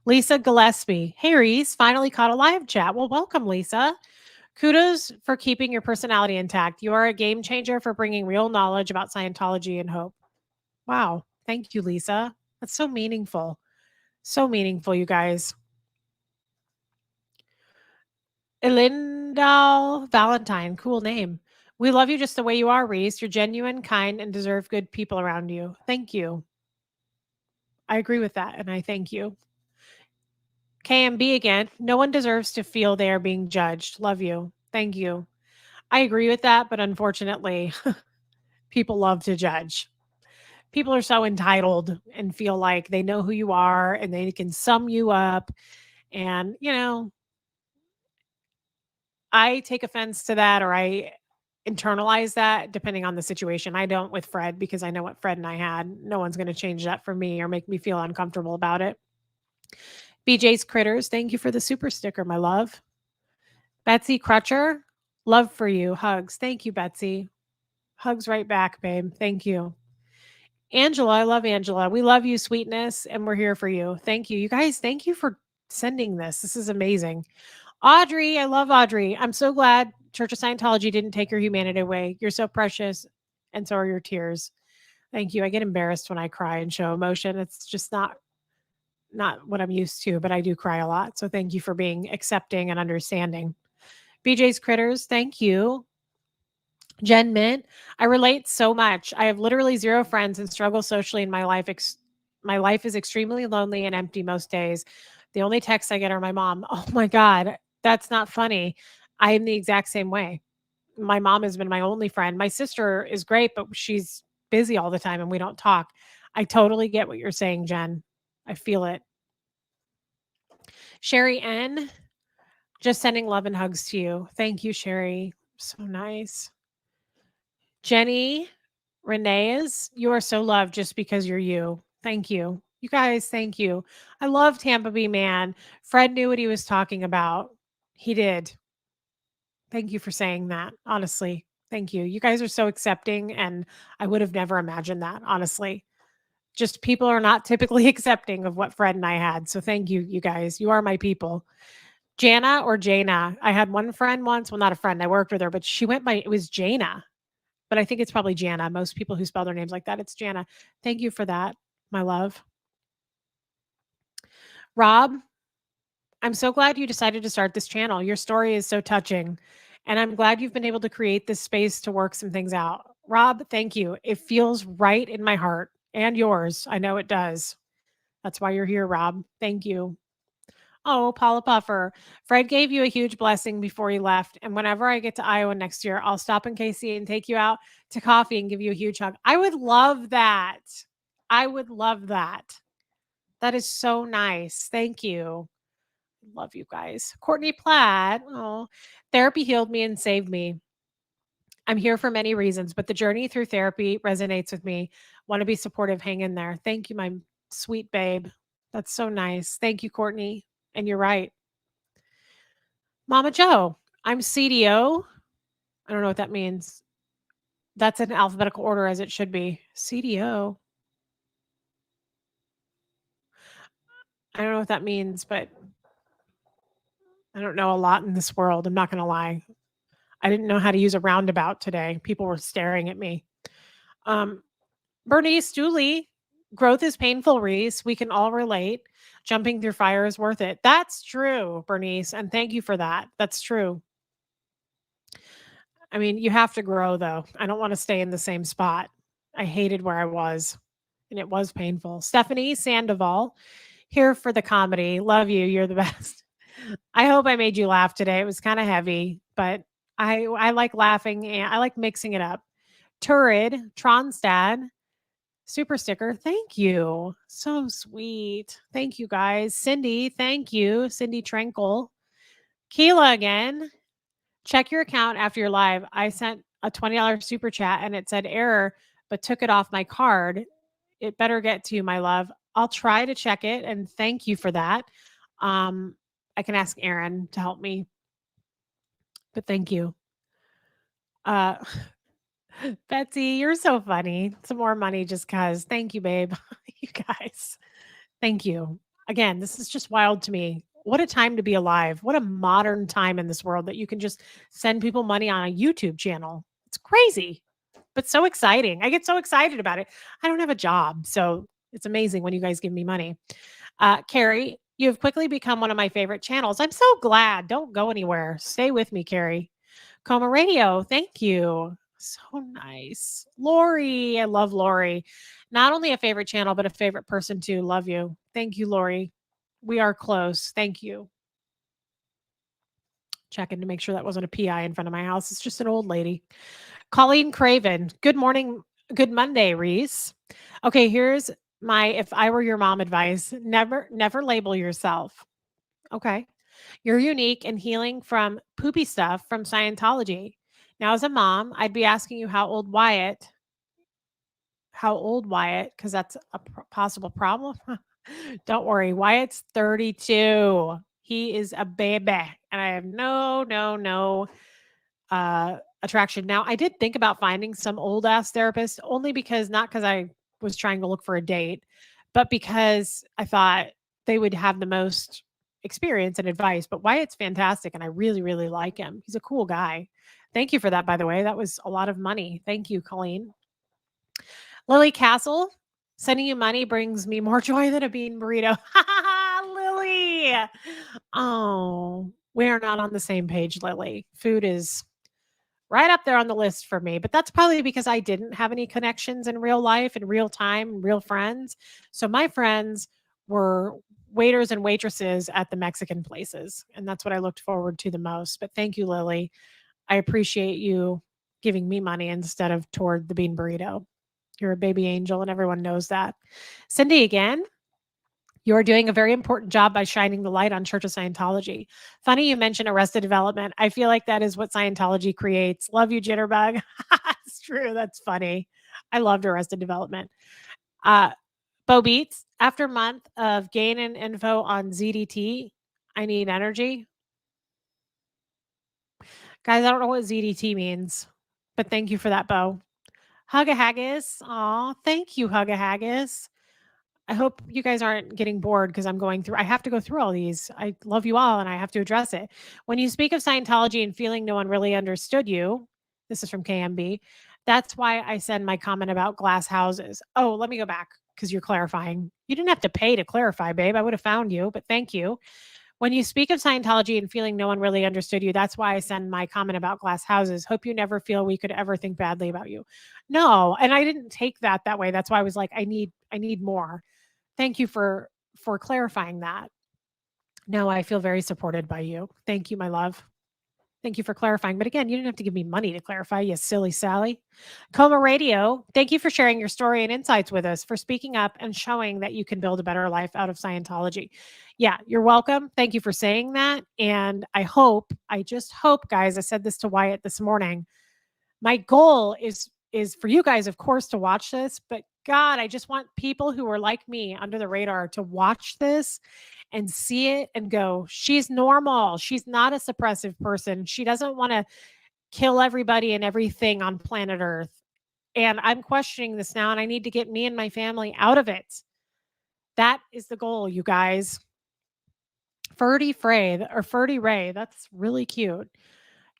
Lisa Gillespie. Hey, Reese, finally caught a live chat. Well, welcome, Lisa. Kudos for keeping your personality intact. You are a game changer for bringing real knowledge about Scientology and hope. Wow. Thank you, Lisa. That's so meaningful. So meaningful, you guys. Elindal Valentine. Cool name. We love you just the way you are, Reese. You're genuine, kind, and deserve good people around you. Thank you. I agree with that, and I thank you. KMB again. No one deserves to feel they are being judged. Love you. Thank you. I agree with that, but unfortunately, people love to judge. People are so entitled and feel like they know who you are and they can sum you up. And, I take offense to that or I internalize that depending on the situation. I don't with Fred because I know what Fred and I had. No one's going to change that for me or make me feel uncomfortable about it. BJ's Critters, thank you for the super sticker, my love. Betsy Crutcher, love for you. Hugs. Thank you, Betsy. Hugs right back, babe. Thank you. Angela, I love Angela. We love you, sweetness, and we're here for you. Thank you. You guys, thank you for sending this. This is amazing. Audrey, I love Audrey. I'm so glad Church of Scientology didn't take your humanity away. You're so precious, and so are your tears. Thank you. I get embarrassed when I cry and show emotion. It's just not what I'm used to, but I do cry a lot. So thank you for being accepting and understanding. BJ's Critters, thank you. Jen Mint, I relate so much. I have literally zero friends and struggle socially in my life. My life is extremely lonely and empty most days. The only texts I get are my mom. Oh my God, that's not funny. I am the exact same way. My mom has been my only friend. My sister is great, but she's busy all the time and we don't talk. I totally get what you're saying, Jen. I feel it. Sherry N, just sending love and hugs to you. Thank you, Sherry. So nice. Jenny Renee's, you are so loved just because you're you. Thank you. You guys, thank you. I love Tampa Bay Man. Fred knew what he was talking about. He did. Thank you for saying that. Honestly, thank you. You guys are so accepting, and I would have never imagined that, honestly. Just people are not typically accepting of what Fred and I had. So thank you, you guys. You are my people. Jana or Jana. I had one friend once. Well, not a friend. I worked with her, but she went by, it was Jana, but I think it's probably Jana. Most people who spell their names like that, it's Jana. Thank you for that, my love. Rob, I'm so glad you decided to start this channel. Your story is so touching, and I'm glad you've been able to create this space to work some things out. Rob, thank you. It feels right in my heart and yours. I know it does. That's why you're here, Rob. Thank you. Oh, Paula Puffer. Fred gave you a huge blessing before he left. And whenever I get to Iowa next year, I'll stop in KC and take you out to coffee and give you a huge hug. I would love that. I would love that. That is so nice. Thank you. Love you guys. Courtney Platt. Oh, therapy healed me and saved me. I'm here for many reasons, but the journey through therapy resonates with me. Want to be supportive. Hang in there. Thank you, my sweet babe. That's so nice. Thank you, Courtney. And you're right. Mama Joe, I'm CDO. I don't know what that means. That's in alphabetical order as it should be. CDO. I don't know what that means, but I don't know a lot in this world. I'm not going to lie. I didn't know how to use a roundabout today. People were staring at me. Um, Bernice Dooley, growth is painful, Reese. We can all relate. Jumping through fire is worth it. That's true, Bernice. And thank you for that. That's true. I mean, you have to grow, though. I don't want to stay in the same spot. I hated where I was, and it was painful. Stephanie Sandoval, here for the comedy. Love you. You're the best. I hope I made you laugh today. It was kind of heavy, but I like laughing and I like mixing it up. Turid, Tronstad, super sticker. Thank you. So sweet. Thank you guys. Cindy, thank you. Cindy Tranquil. Keela again. Check your account after your live. I sent a $20 super chat and it said error. but took it off my card. It better get to you, my love. I'll try to check it, and thank you for that. Um, I can ask Aaron to help me, but thank you. Uh, Betsy, you're so funny. Some more money just cuz. Thank you, babe. You guys. Thank you. Again, this is just wild to me. What a time to be alive. What a modern time in this world that you can just send people money on a YouTube channel. It's crazy, but so exciting. I get so excited about it. I don't have a job, so it's amazing when you guys give me money. Carrie, you have quickly become one of my favorite channels. I'm so glad. Don't go anywhere. Stay with me, Carrie. Coma Radio, thank you. So nice. Lori, I love Lori. Not only a favorite channel, but a favorite person too. Love you. Thank you, Lori. We are close. Thank you. Checking to make sure that wasn't a PI in front of my house. It's just an old lady. Colleen Craven. Good morning. Good Monday, Reese. Okay, here's my if I were your mom advice. Never label yourself. Okay. You're unique and healing from poopy stuff from Scientology. Now, as a mom, I'd be asking you how old Wyatt, because that's a possible problem. Don't worry, Wyatt's 32. He is a baby, and I have no attraction. Now, I did think about finding some old ass therapist only because not because I was trying to look for a date, but because I thought they would have the most experience and advice. But Wyatt's fantastic, and I really like him. He's a cool guy. Thank you for that, by the way. That was a lot of money. Thank you, Colleen. Lily Castle, sending you money brings me more joy than a bean burrito. Lily. Oh, we are not on the same page, Lily. Food is right up there on the list for me, but that's probably because I didn't have any connections in real life, in real time, real friends. So my friends were waiters and waitresses at the Mexican places, and that's what I looked forward to the most. But thank you, Lily. I appreciate you giving me money instead of toward the bean burrito. You're a baby angel, and everyone knows that. Cindy, again, you're doing a very important job by shining the light on Church of Scientology. Funny you mentioned Arrested Development. I feel like that is what Scientology creates. Love you, Jitterbug. It's true. That's funny. I loved Arrested Development. Uh, Bo Beats, after a month of gaining info on ZDT, I need energy. Guys, I don't know what ZDT means, but thank you for that, Bo. Hugga Haggis. Aw, thank you, Hugga Haggis. I hope you guys aren't getting bored because I'm going through I have to go through all these. I love you all and I have to address it. When you speak of Scientology and feeling no one really understood you, this is from KMB. That's why I send my comment about glass houses. Oh, let me go back because you're clarifying. You didn't have to pay to clarify, babe. I would have found you, but thank you. When you speak of Scientology and feeling no one really understood you, that's why I send my comment about glass houses. Hope you never feel we could ever think badly about you. No, and I didn't take that way. That's why I was like, I need more. Thank you for clarifying that. No, I feel very supported by you. Thank you, my love. Thank you for clarifying. But again, you didn't have to give me money to clarify, you silly Sally. Coma Radio, thank you for sharing your story and insights with us, for speaking up and showing that you can build a better life out of Scientology. Yeah, you're welcome. Thank you for saying that. And I just hope, guys, I said this to Wyatt this morning. My goal is for you guys, of course, to watch this, but God, I just want people who are like me under the radar to watch this and see it and go, she's normal. She's not a suppressive person. She doesn't want to kill everybody and everything on planet Earth. And I'm questioning this now, and I need to get me and my family out of it. That is the goal, you guys. Ferdy Frey or Ferdy Ray, that's really cute.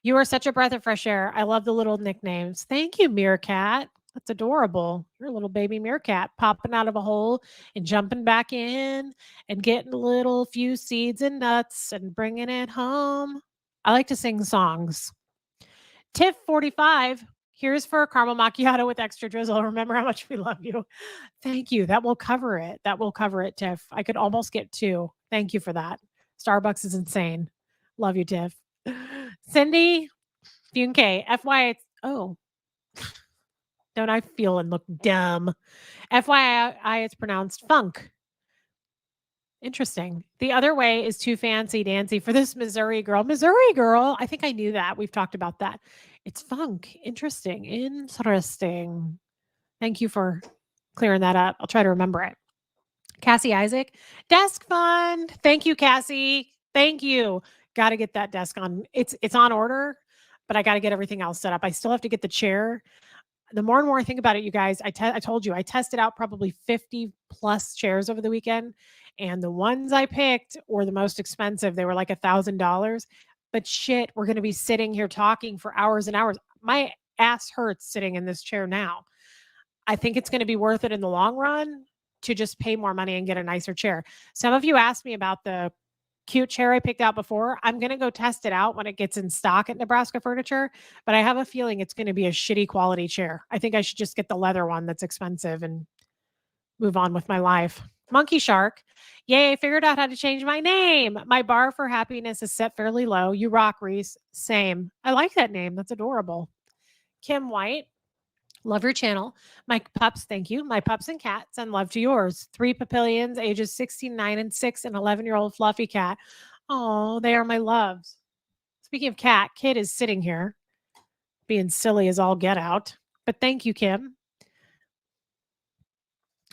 You are such a breath of fresh air. I love the little nicknames. Thank you, Meerkat. That's adorable. You're a little baby meerkat popping out of a hole and jumping back in and getting a little few seeds and nuts and bringing it home. I like to sing songs. Tiff 45. Here's for a caramel macchiato with extra drizzle. Remember how much we love you. Thank you. That will cover it. That will cover it, Tiff. I could almost get two. Thank you for that. Starbucks is insane. Love you, Tiff. Cindy Funke, FYI, oh, don't I feel and look dumb? FYI, it's pronounced funk. Interesting. The other way is too fancy dancy for this Missouri girl. Missouri girl. I think I knew that. We've talked about that. It's funk. Interesting. Interesting. Thank you for clearing that up. I'll try to remember it. Cassie Isaac, desk fund. Thank you, Cassie. Thank you. Got to get that desk on. It's on order, but I got to get everything else set up. I still have to get the chair. The more and more I think about it, you guys, I told you I tested out probably 50 plus chairs over the weekend, and the ones I picked were the most expensive. They were like $1,000. But shit, we're going to be sitting here talking for hours and hours. My ass hurts sitting in this chair now. I think it's going to be worth it in the long run to just pay more money and get a nicer chair. Some of you asked me about the cute chair I picked out before. I'm going to go test it out when it gets in stock at Nebraska Furniture, but I have a feeling it's going to be a shitty quality chair. I think I should just get the leather one that's expensive and move on with my life. Monkey Shark. Yay, I figured out how to change my name. My bar for happiness is set fairly low. You rock, Reese. Same. I like that name. That's adorable. Kim White. Love your channel. My pups, thank you. My pups and cats, and love to yours. 3 papillions, ages 16, 9, and 6, and 11-year-old fluffy cat. Oh, they are my loves. Speaking of cat, Kid is sitting here being silly as all get out. But thank you, Kim.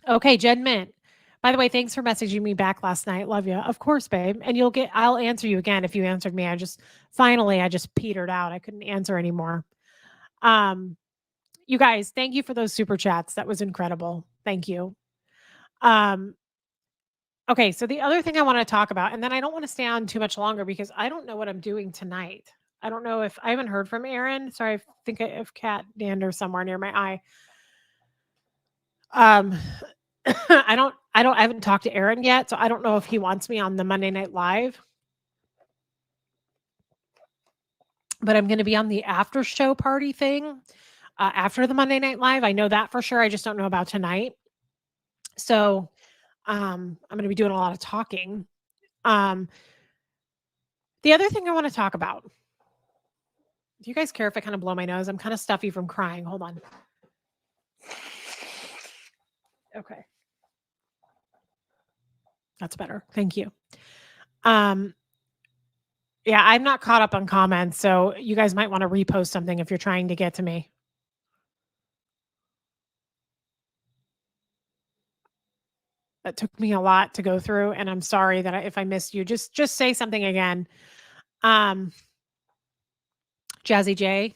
Okay, Jen Mint. By the way, thanks for messaging me back last night. Love you. Of course, babe. And I'll answer you again if you answered me. I just petered out. I couldn't answer anymore. You guys, thank you for those super chats. That was incredible. Thank you. Okay, so the other thing I want to talk about, and then I don't want to stay on too much longer because I don't know what I'm doing tonight. I don't know if I haven't heard from Aaron. Sorry, I think I have cat dander somewhere near my eye. I haven't talked to Aaron yet, so I don't know if he wants me on the Monday Night Live. But I'm going to be on the after show party thing after the Monday Night Live. I know that for sure. I just don't know about tonight. So I'm going to be doing a lot of talking. The other thing I want to talk about. Do you guys care if I kind of blow my nose? I'm kind of stuffy from crying. Hold on. Okay. That's better. Thank you. Yeah, I'm not caught up on comments, so you guys might want to repost something if you're trying to get to me. That took me a lot to go through, and I'm sorry that if I missed you, just say something again. Jazzy J,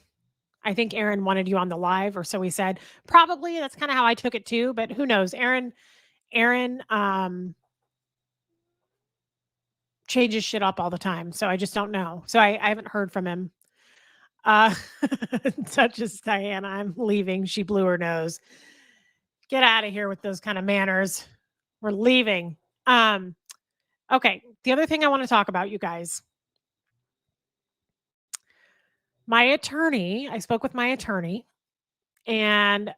I think Aaron wanted you on the live, or so he said. Probably that's kind of how I took it too, but who knows? Aaron changes shit up all the time, so I just don't know. So I haven't heard from him. Such as Diana, I'm leaving. She blew her nose. Get out of here with those kind of manners. We're leaving. Okay. The other thing I want to talk about, you guys. My attorney, I spoke with my attorney, and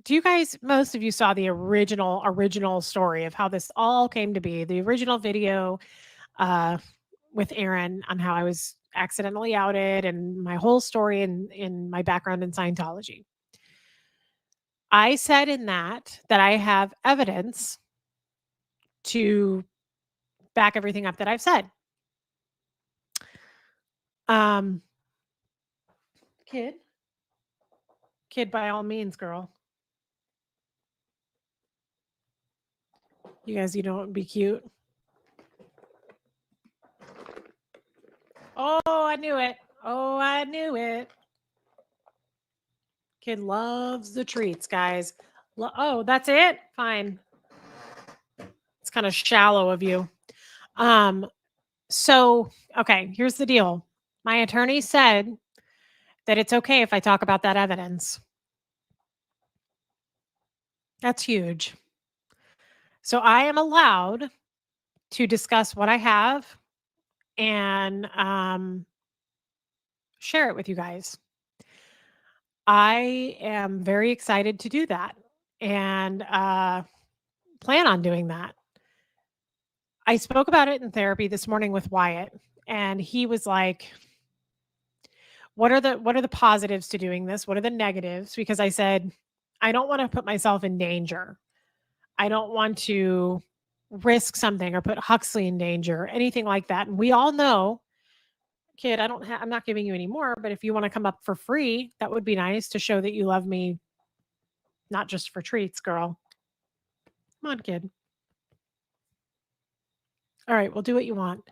do you guys, most of you saw the original story of how this all came to be, the original video with Aaron on how I was accidentally outed and my whole story in my background in Scientology. I said in that I have evidence to back everything up that I've said. Kid, by all means, girl. You guys, you don't be cute. Oh, I knew it. Oh, I knew it. Kid loves the treats, guys. Oh, that's it? Fine. It's kind of shallow of you. So, okay, here's the deal. My attorney said that it's okay if I talk about that evidence. That's huge. So I am allowed to discuss what I have and share it with you guys. I am very excited to do that and plan on doing that. I spoke about it in therapy this morning with Wyatt, and he was like, what are the positives to doing this? What are the negatives? Because I said, I don't want to put myself in danger. I don't want to risk something or put Huxley in danger, anything like that. And we all know, kid, I'm not giving you any more, but if you want to come up for free, that would be nice to show that you love me not just for treats, girl. Come on, kid. All right, we'll do what you want.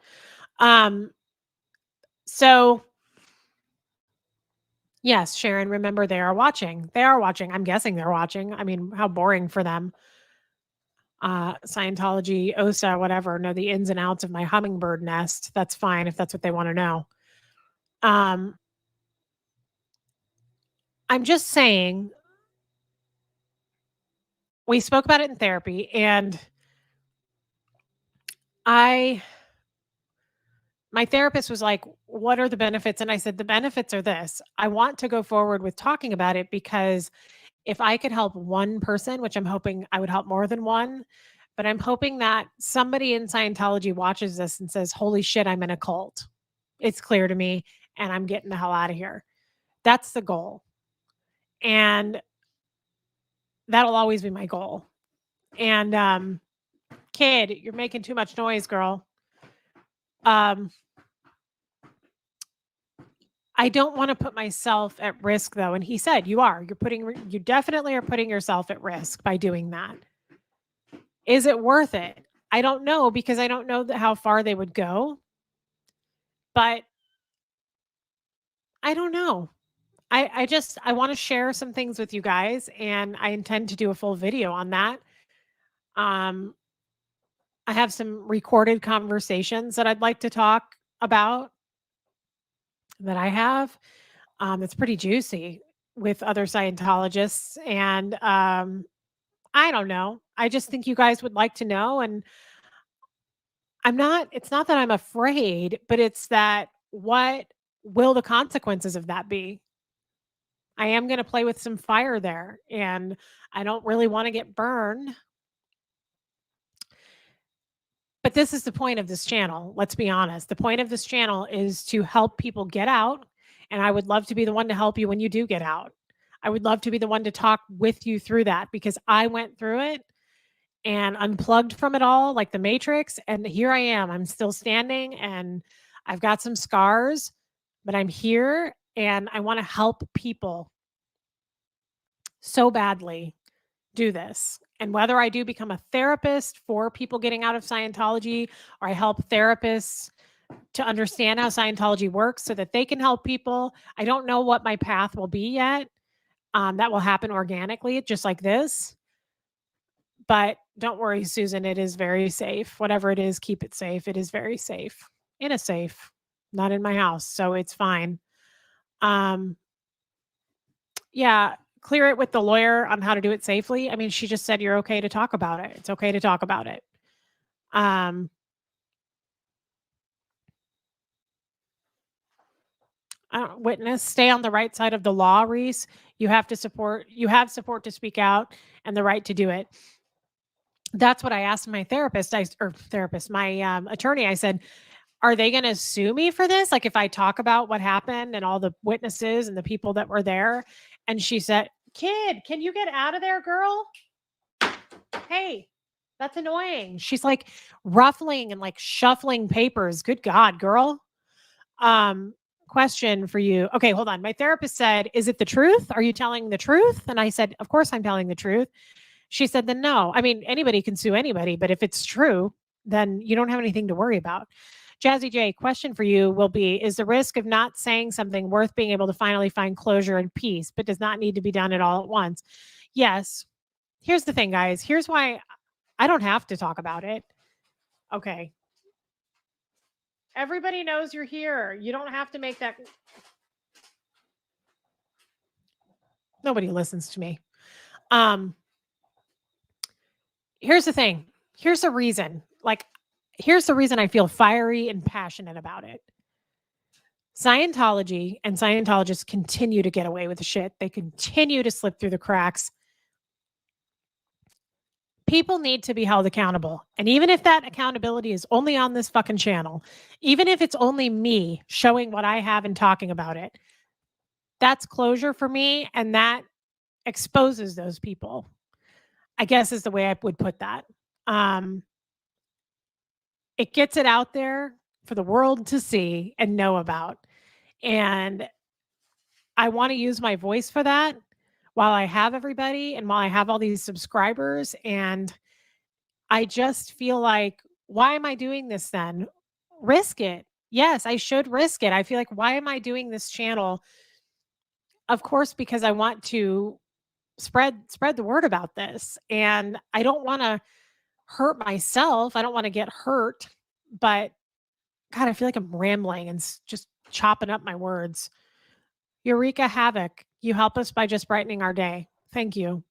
Um, so yes, Sharon, remember they are watching. They are watching. I'm guessing they're watching. I mean, how boring for them. Scientology, OSA, whatever, know the ins and outs of my hummingbird nest. That's fine if that's what they want to know. Um, I'm just saying, we spoke about it in therapy, and I my therapist was like, "What are the benefits?" And I said, "The benefits are this. I want to go forward with talking about it because if I could help one person, which I'm hoping I would help more than one, but I'm hoping that somebody in Scientology watches this and says, "Holy shit, I'm in a cult. It's clear to me and I'm getting the hell out of here." That's the goal. And that'll always be my goal. And kid, you're making too much noise, girl. Um I don't want to put myself at risk though. And he said, "You are. You definitely are putting yourself at risk by doing that." Is it worth it? I don't know because I don't know how far they would go, but I don't know. I want to share some things with you guys and I intend to do a full video on that. Um I have some recorded conversations that I'd like to talk about that I have. It's pretty juicy with other Scientologists and I don't know. I just think you guys would like to know and it's not that I'm afraid, but it's that what will the consequences of that be? I am going to play with some fire there and I don't really want to get burned. But this is the point of this channel. Let's be honest. The point of this channel is to help people get out. And I would love to be the one to help you when you do get out. I would love to be the one to talk with you through that because I went through it and unplugged from it all like the Matrix. And here I am. I'm still standing and I've got some scars, but I'm here and I want to help people so badly do this. And whether I do become a therapist for people getting out of Scientology or I help therapists to understand how Scientology works so that they can help people, I don't know what my path will be yet. That will happen organically, just like this. But don't worry, Susan, it is very safe. Whatever it is, keep it safe. It is very safe in a safe, not in my house. So it's fine. Um, yeah, clear it with the lawyer on how to do it safely. I mean, she just said you're okay to talk about it. It's okay to talk about it. Um, witness, stay on the right side of the law, Reese. You have support to speak out and the right to do it. That's what I asked my my attorney. I said, are they going to sue me for this? Like if I talk about what happened and all the witnesses and the people that were there? And she said, "Kid, can you get out of there, girl? Hey, that's annoying." She's like ruffling and like shuffling papers. Good God, girl. Um, Question for you. Okay, hold on. My therapist said, "Is it the truth? Are you telling the truth?" And I said, "Of course I'm telling the truth." She said, "Then no. I mean, anybody can sue anybody, but if it's true, then you don't have anything to worry about." Jazzy J, question for you will be, is the risk of not saying something worth being able to finally find closure and peace, but does not need to be done at all at once? Yes. Here's the thing, guys. Here's why I don't have to talk about it. Okay. Everybody knows you're here. You don't have to make that. Nobody listens to me. Here's the thing. Here's the reason. Here's the reason I feel fiery and passionate about it. Scientology and Scientologists continue to get away with the shit. They continue to slip through the cracks. People need to be held accountable. And even if that accountability is only on this fucking channel, even if it's only me showing what I have and talking about it, that's closure for me. And that exposes those people, I guess is the way I would put that. It gets it out there for the world to see and know about. And I want to use my voice for that, while I have everybody and while I have all these subscribers. And I just feel like, why am I doing this then? Risk it. Yes, I should risk it. I feel like, why am I doing this channel? Of course, because I want to spread the word about this. And I don't want to hurt myself. I don't want to get hurt, but God, I feel like I'm rambling and just chopping up my words. Eureka Havoc, you help us by just brightening our day. Thank you.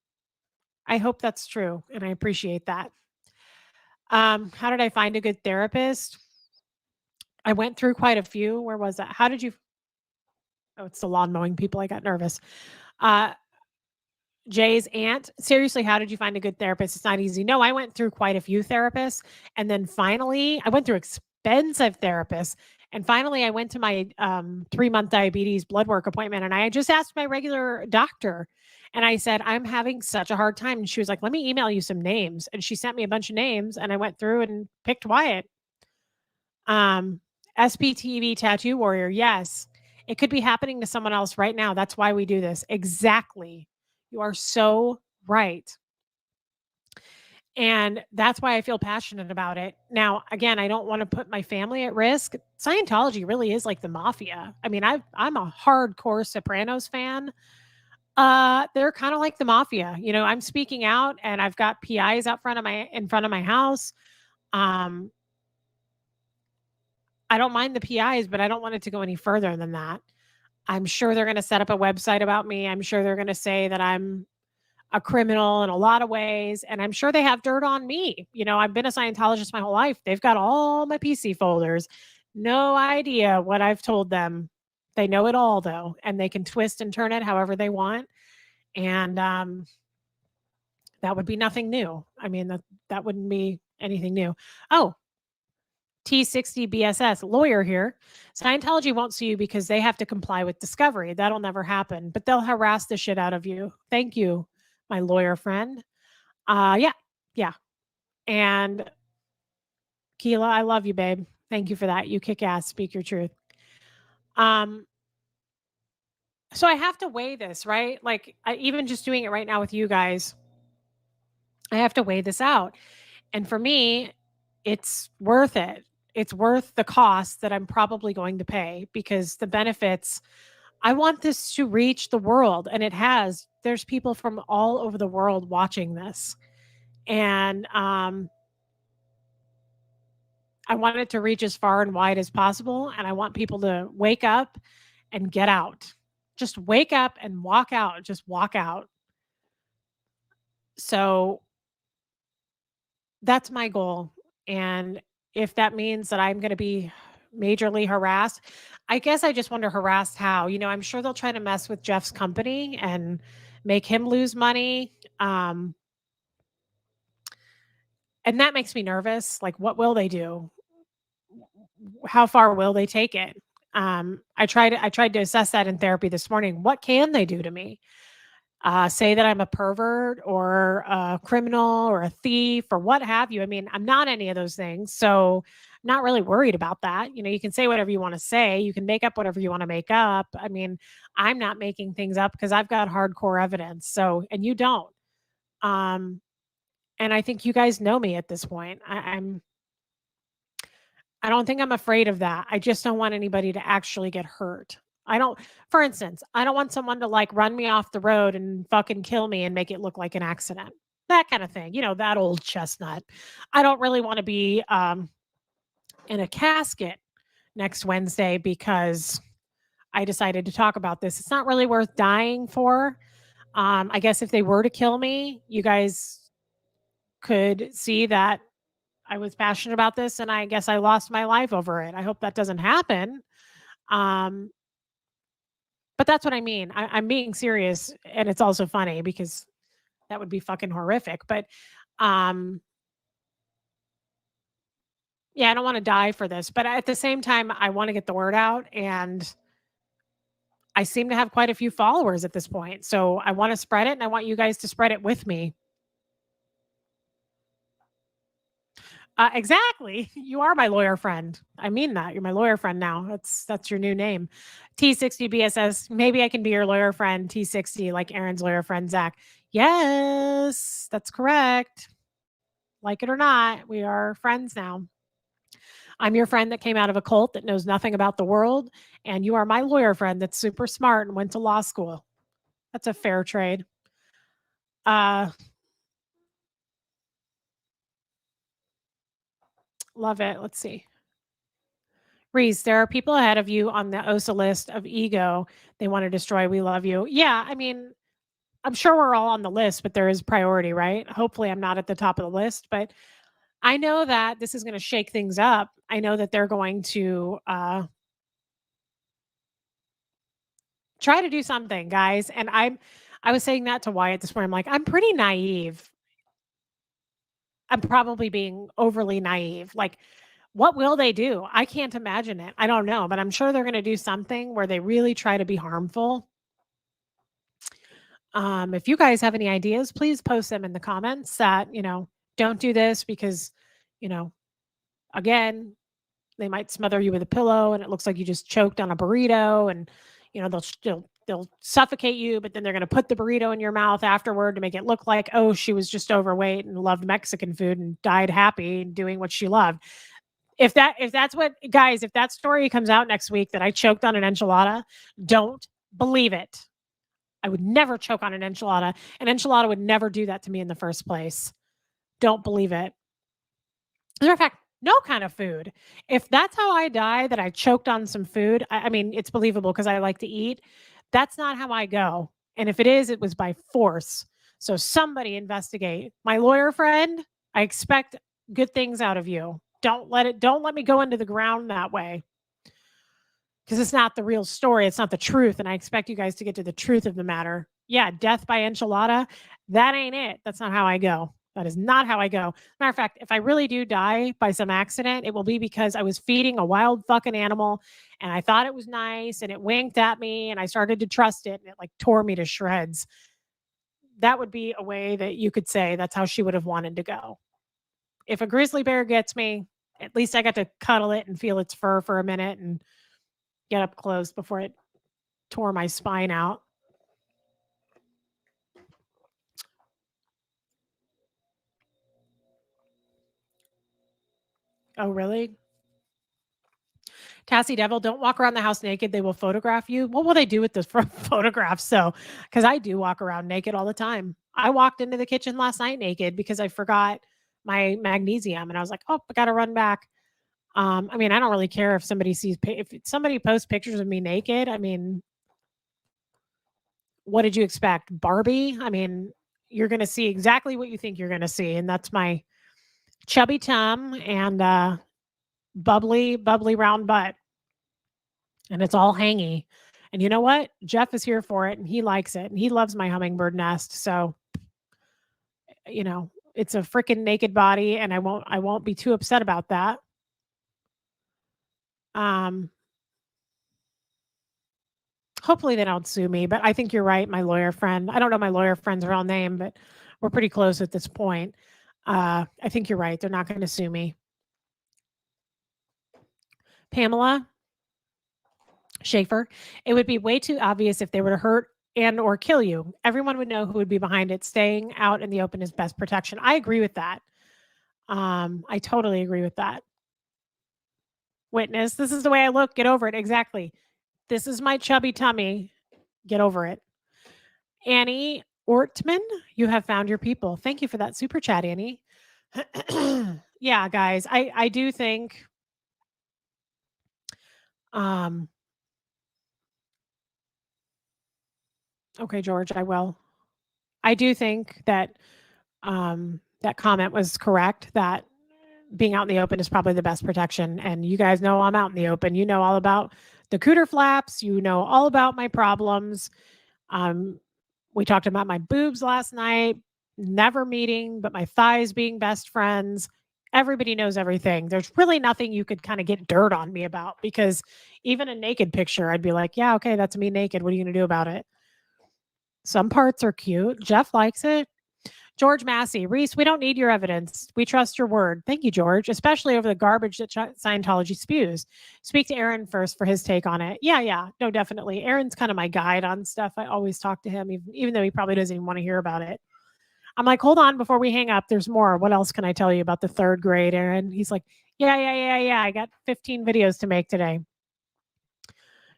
I hope that's true, and I appreciate that. How did I find a good therapist? I went through quite a few. Where was that? How did you? Oh, it's the lawn mowing people. I got nervous. Uh, Jay's aunt. Seriously, how did you find a good therapist? It's not easy. No, I went through quite a few therapists. And then finally, I went through expensive therapists. And finally, I went to my 3-month diabetes blood work appointment. And I just asked my regular doctor. And I said, I'm having such a hard time. And she was like, let me email you some names. And she sent me a bunch of names. And I went through and picked Wyatt. Um, SPTV Tattoo Warrior. Yes, it could be happening to someone else right now. That's why we do this. Exactly. You are so right. And that's why I feel passionate about it. Now, again, I don't want to put my family at risk. Scientology really is like the mafia. I mean, I'm a hardcore Sopranos fan. They're kind of like the mafia. You know, I'm speaking out and I've got PIs out front of my in front of my house. Um, I don't mind the PIs, but I don't want it to go any further than that. I'm sure they're going to set up a website about me. I'm sure they're going to say that I'm a criminal in a lot of ways. And I'm sure they have dirt on me. You know, I've been a Scientologist my whole life. They've got all my PC folders. No idea what I've told them. They know it all, though, and they can twist and turn it however they want. And that would be nothing new. I mean, that wouldn't be anything new. Oh, T60 BSS, lawyer here. Scientology won't sue you because they have to comply with discovery. That'll never happen, but they'll harass the shit out of you. Thank you, my lawyer friend. Yeah, yeah. And Keela, I love you, babe. Thank you for that. You kick ass. Speak your truth. Um, so I have to weigh this, right? Like, even just doing it right now with you guys, I have to weigh this out. And for me, it's worth it. It's worth the cost that I'm probably going to pay because the benefits, I want this to reach the world, and it has. There's people from all over the world watching this. And I want it to reach as far and wide as possible. And I want people to wake up and get out. Just wake up and walk out. Just walk out. So that's my goal. And if that means that I'm going to be majorly harassed, I guess I just wonder harassed how. You know, I'm sure they'll try to mess with Jeff's company and make him lose money. And that makes me nervous. Like, what will they do? How far will they take it? I tried to assess that in therapy this morning. What can they do to me? Say that I'm a pervert or a criminal or a thief or what have you. I mean, I'm not any of those things. So I'm not really worried about that. You know, you can say whatever you want to say. You can make up whatever you want to make up. I mean, I'm not making things up because I've got hardcore evidence. So, and you don't. Um, and I think you guys know me at this point. I don't think I'm afraid of that. I just don't want anybody to actually get hurt. I don't, for instance, I don't want someone to like run me off the road and fucking kill me and make it look like an accident. That kind of thing. You know, that old chestnut. I don't really want to be in a casket next Wednesday because I decided to talk about this. It's not really worth dying for. I guess if they were to kill me, you guys could see that I was passionate about this and I guess I lost my life over it. I hope that doesn't happen. Um, but that's what I mean. I'm being serious and it's also funny because that would be fucking horrific. But um, yeah, I don't want to die for this. But at the same time, I want to get the word out. And I seem to have quite a few followers at this point. So I want to spread it and I want you guys to spread it with me. Exactly. You are my lawyer friend. I mean that. You're my lawyer friend now. That's your new name. T60 BSS. Maybe I can be your lawyer friend, T60, like Aaron's lawyer friend, Zach. Yes, that's correct. Like it or not, we are friends now. I'm your friend that came out of a cult that knows nothing about the world, and you are my lawyer friend that's super smart and went to law school. That's a fair trade. Uh, love it. Let's see. Reese, there are people ahead of you on the OSA list of ego they want to destroy. We love you. Yeah, I mean, I'm sure we're all on the list, but there is priority, right? Hopefully, I'm not at the top of the list, but I know that this is going to shake things up. I know that they're going to try to do something, guys. And I was saying that to Wyatt this morning. I'm like, I'm pretty naive. I'm probably being overly naive. Like, what will they do? I can't imagine it. I don't know, but I'm sure they're going to do something where they really try to be harmful. If you guys have any ideas, please post them in the comments that, don't do this because, you know, again, they might smother you with a pillow and it looks like you just choked on a burrito and, they'll suffocate you, but then they're going to put the burrito in your mouth afterward to make it look like, oh, she was just overweight and loved Mexican food and died happy and doing what she loved. If that story comes out next week that I choked on an enchilada, don't believe it. I would never choke on an enchilada. An enchilada would never do that to me in the first place. Don't believe it. As a matter of fact, no kind of food. If that's how I die, that I choked on some food, I mean, it's believable because I like to eat. That's not how I go. And if it is, it was by force. So somebody investigate. My lawyer friend, I expect good things out of you. Don't let me go into the ground that way. Because it's not the real story. It's not the truth. And I expect you guys to get to the truth of the matter. Yeah, death by enchilada. That ain't it. That's not how I go. That is not how I go. Matter of fact, if I really do die by some accident, it will be because I was feeding a wild fucking animal and I thought it was nice and it winked at me and I started to trust it and it like tore me to shreds. That would be a way that you could say that's how she would have wanted to go. If a grizzly bear gets me, at least I got to cuddle it and feel its fur for a minute and get up close before it tore my spine out. Oh, really? Cassie Devil, don't walk around the house naked. They will photograph you. What will they do with this photograph? So, because I do walk around naked all the time. I walked into the kitchen last night naked because I forgot my magnesium and I was like, oh, I got to run back. I mean, I don't really care if somebody if somebody posts pictures of me naked. I mean, what did you expect? Barbie? I mean, you're going to see exactly what you think you're going to see. And that's my chubby tum and bubbly round butt. And it's all hangy. And you know what? Jeff is here for it and he likes it and he loves my hummingbird nest. So, it's a freaking naked body and I won't be too upset about that. Um Hopefully they don't sue me, but I think you're right, my lawyer friend. I don't know my lawyer friend's real name, but we're pretty close at this point. I think you're right. They're not going to sue me. Pamela Schaefer, it would be way too obvious if they were to hurt and or kill you. Everyone would know who would be behind it. Staying out in the open is best protection. I agree with that. I totally agree with that. Witness, this is the way I look. Get over it. Exactly. This is my chubby tummy. Get over it. Annie Ortman, you have found your people. Thank you for that super chat, Annie. Yeah, guys, I do think um okay, George, I will. I do think that that comment was correct that being out in the open is probably the best protection. And you guys know I'm out in the open. You know all about the cooter flaps. You know all about my problems. Um, we talked about my boobs last night, never meeting, but my thighs being best friends. Everybody knows everything. There's really nothing you could kind of get dirt on me about because even a naked picture, I'd be like, yeah, okay, that's me naked. What are you going to do about it? Some parts are cute. Jeff likes it. George Massey, Reese, we don't need your evidence. We trust your word. Thank you, George, especially over the garbage that Scientology spews. Speak to Aaron first for his take on it. Yeah, yeah, no, definitely. Aaron's kind of my guide on stuff. I always talk to him, even though he probably doesn't even want to hear about it. I'm like, hold on, before we hang up, there's more. What else can I tell you about the third grade, Aaron? He's like, yeah. I got 15 videos to make today.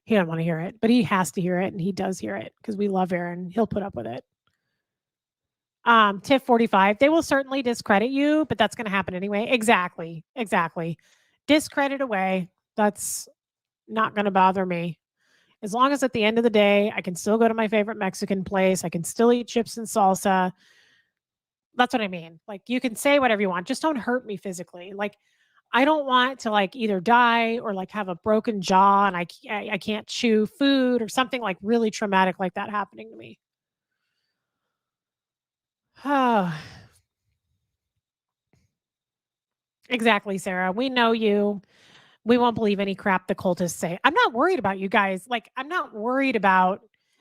He doesn't want to hear it, but he has to hear it, and he does hear it because we love Aaron. He'll put up with it. TIFF 45, they will certainly discredit you, but that's going to happen anyway. Exactly. Discredit away. That's not going to bother me. As long as at the end of the day, I can still go to my favorite Mexican place. I can still eat chips and salsa. That's what I mean. Like, you can say whatever you want. Just don't hurt me physically. Like, I don't want to like either die or like have a broken jaw and I can't chew food or something like really traumatic like that happening to me. Oh, exactly, Sarah. We know you. We won't believe any crap the cultists say. I'm not worried about you guys. Like, I'm not worried about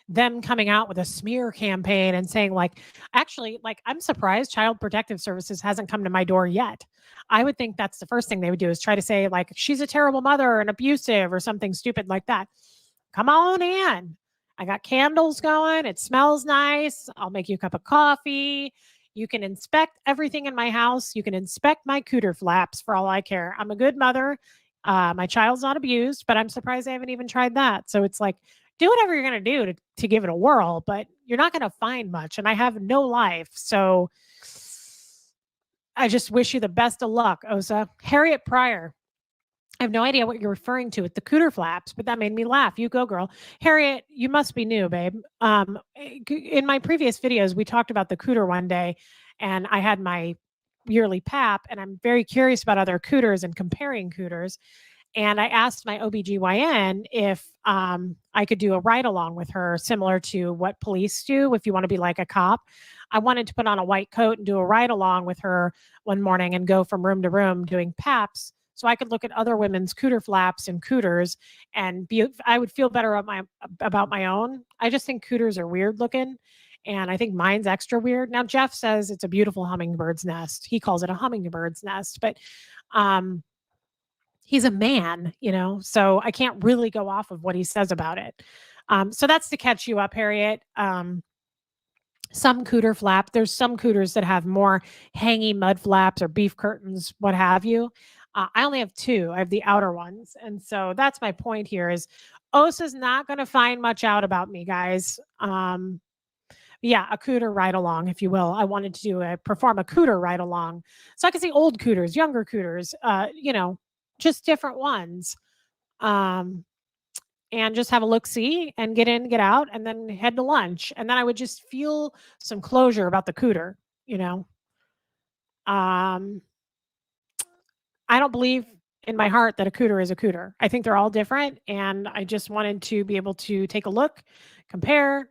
them coming out with a smear campaign and saying, like, actually, like, I'm surprised Child Protective Services hasn't come to my door yet. I would think that's the first thing they would do is try to say, like, she's a terrible mother and abusive or something stupid like that. Come on in. I got candles going. It smells nice. I'll make you a cup of coffee. You can inspect everything in my house. You can inspect my cooter flaps for all I care. I'm a good mother. My child's not abused, but I'm surprised I haven't even tried that. So it's like, do whatever you're going to do to give it a whirl, but you're not going to find much. And I have no life. So I just wish you the best of luck, Osa. Harriet Pryor. I have no idea what you're referring to with the cooter flaps, but that made me laugh. You go, girl. Harriet, you must be new, babe. In my previous videos, we talked about the cooter one day, and I had my yearly PAP, and I'm very curious about other cooters and comparing cooters. And I asked my OBGYN if I could do a ride along with her, similar to what police do if you want to be like a cop. I wanted to put on a white coat and do a ride along with her one morning and go from room to room doing PAPs so I could look at other women's cooter flaps and cooters and I would feel better about my own. I just think cooters are weird looking. And I think mine's extra weird. Now, Jeff says it's a beautiful hummingbird's nest. He calls it a hummingbird's nest, but he's a man, so I can't really go off of what he says about it. So that's to catch you up, Harriet. Some cooter flap, there's some cooters that have more hangy mud flaps or beef curtains, what have you. I only have two. I have the outer ones. And so that's my point here is Osa's not going to find much out about me, guys. Yeah, a cooter ride along, if you will. I wanted to perform a cooter ride along so I could see old cooters, younger cooters, just different ones. And just have a look see and get in, get out, and then head to lunch. And then I would just feel some closure about the cooter, Um, I don't believe in my heart that a cooter is a cooter. I think they're all different. And I just wanted to be able to take a look, compare.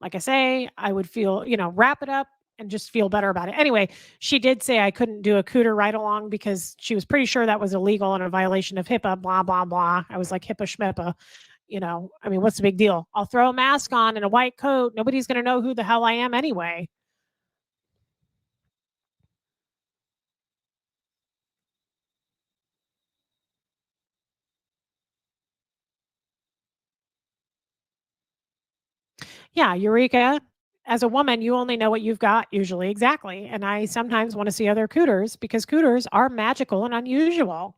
Like I say, I would feel, wrap it up and just feel better about it. Anyway, she did say I couldn't do a cooter ride along because she was pretty sure that was illegal and a violation of HIPAA, blah, blah, blah. I was like, HIPAA schmippa. I mean, what's the big deal? I'll throw a mask on and a white coat. Nobody's going to know who the hell I am anyway. Yeah, Eureka. As a woman, you only know what you've got usually. Exactly. And I sometimes want to see other cooters because cooters are magical and unusual.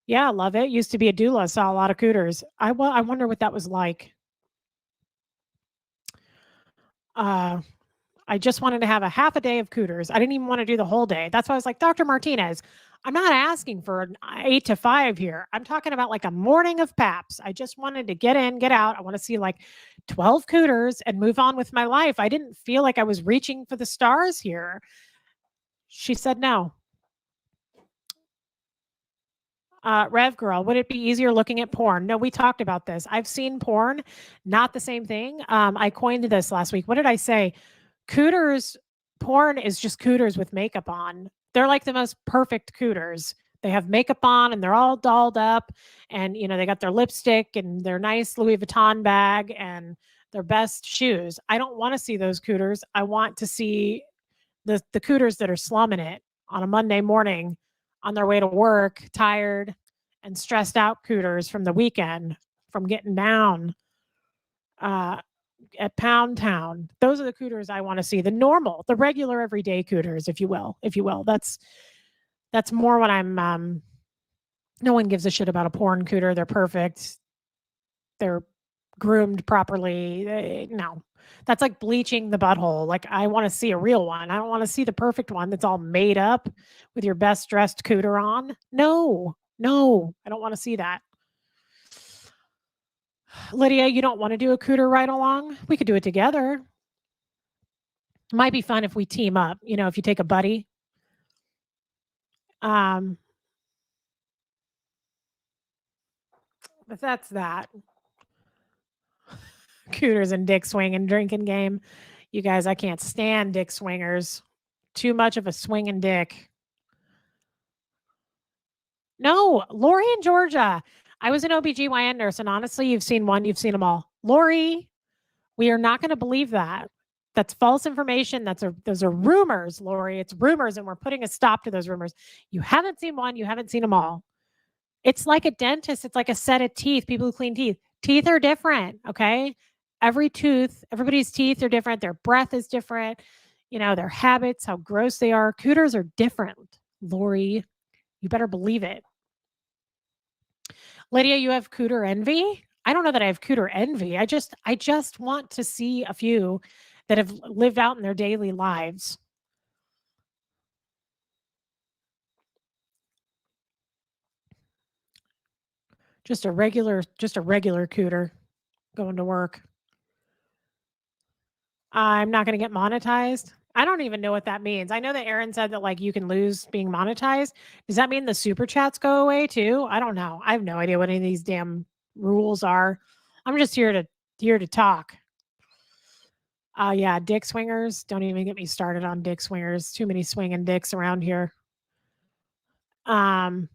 Yeah, love it. Used to be a doula, saw a lot of cooters. I wonder what that was like. Uh, I just wanted to have a half a day of cooters. I didn't even want to do the whole day. That's why I was like, Dr. Martinez, I'm not asking for an 8 to 5 here. I'm talking about like a morning of PAPs. I just wanted to get in, get out. I want to see like 12 cooters and move on with my life. I didn't feel like I was reaching for the stars here. She said no. Rev girl, would it be easier looking at porn? No, we talked about this. I've seen porn, not the same thing. I coined this last week. What did I say? Cooters, porn is just cooters with makeup on. They're like the most perfect cooters. They have makeup on and they're all dolled up and they got their lipstick and their nice Louis Vuitton bag and their best shoes. I don't want to see those cooters. I want to see the cooters that are slumming it on a Monday morning on their way to work, tired and stressed out cooters from the weekend, from getting down uh, at Pound Town. Those are the cooters I want to see. The normal, the regular everyday cooters, if you will. That's more what I'm. No one gives a shit about a porn cooter. They're perfect. They're groomed properly. No, that's like bleaching the butthole. Like I want to see a real one. I don't want to see the perfect one that's all made up with your best dressed cooter on. No, no, I don't want to see that. Lydia, you don't want to do a cooter ride along? We could do it together. Might be fun if we team up. You know, if you take a buddy. Um, but that's that. Cooters and dick swing and drinking game. You guys, I can't stand dick swingers. Too much of a swinging dick. No, Lori in Georgia. I was an OBGYN nurse, and honestly, you've seen one, you've seen them all. Lori, we are not going to believe that. That's false information. Those are rumors, Lori. It's rumors, and we're putting a stop to those rumors. You haven't seen one, you haven't seen them all. It's like a dentist. It's like a set of teeth. People who clean teeth. Teeth are different, okay? Everybody's teeth are different. Their breath is different. You know, their habits, how gross they are. Cooters are different, Lori. You better believe it. Lydia, you have cooter envy? I don't know that I have cooter envy. I just want to see a few that have lived out in their daily lives. Just a regular cooter going to work. I'm not going to get monetized. I don't even know what that means. I know that Aaron said that like you can lose being monetized. Does that mean the super chats go away too? I don't know. I have no idea what any of these damn rules are. I'm just here to talk. Yeah, dick swingers. Don't even get me started on dick swingers. Too many swinging dicks around here. Um,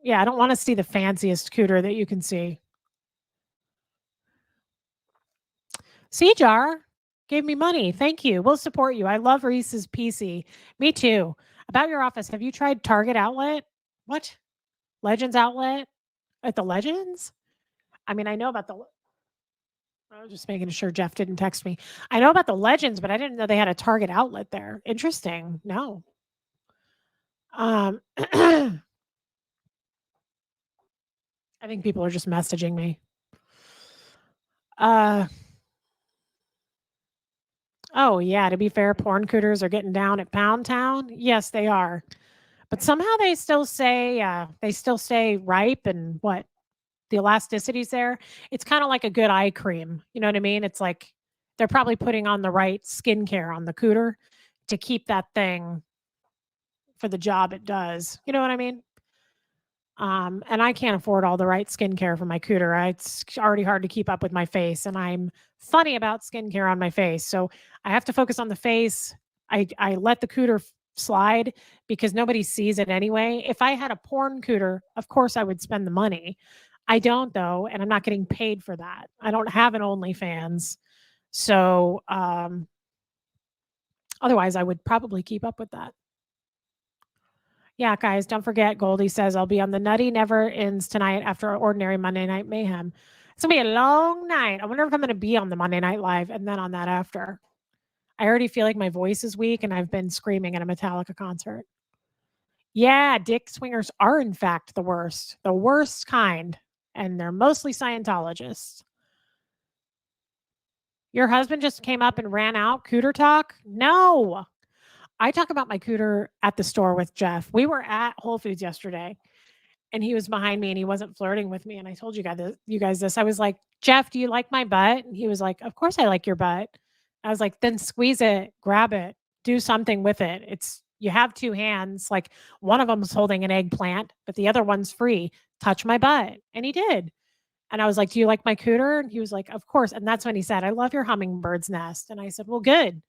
yeah, I don't want to see the fanciest cooter that you can see. Jar gave me money. Thank you. We'll support you. I love Reese's PC. Me too. About your office, have you tried Target Outlet? What? Legends Outlet? At the Legends? I mean, I know about the. I was just making sure Jeff didn't text me. I know about the Legends, but I didn't know they had a Target Outlet there. Interesting. No. I think people are just messaging me. Uh, oh yeah. To be fair, porn cooters are getting down at Pound Town. Yes, they are. But somehow they still stay ripe and what the elasticity's there. It's kind of like a good eye cream. You know what I mean? It's like they're probably putting on the right skincare on the cooter to keep that thing for the job it does. You know what I mean? And I can't afford all the right skincare for my cooter. It's already hard to keep up with my face, and I'm funny about skincare on my face. So I have to focus on the face. I let the cooter slide because nobody sees it anyway. If I had a porn cooter, of course I would spend the money. I don't though, and I'm not getting paid for that. I don't have an OnlyFans. So otherwise I would probably keep up with that. Yeah, guys, don't forget, Goldie says I'll be on the Nutty Never Ends tonight after Ordinary Monday Night Mayhem. It's gonna be a long night. I wonder if I'm gonna be on the Monday Night Live and then on that after. I already feel like my voice is weak and I've been screaming at a Metallica concert. Yeah, dick swingers are in fact the worst kind, and they're mostly Scientologists. Your husband just came up and ran out. Cooter talk? No. I talk about my cooter at the store with Jeff. We were at Whole Foods yesterday and he was behind me and he wasn't flirting with me. And I told you guys this. I was like, Jeff, do you like my butt? And he was like, of course I like your butt. I was like, then squeeze it, grab it, do something with it. You have two hands. Like one of them's holding an eggplant, but the other one's free. Touch my butt. And he did. And I was like, do you like my cooter? And he was like, of course. And that's when he said, I love your hummingbird's nest. And I said, well, good,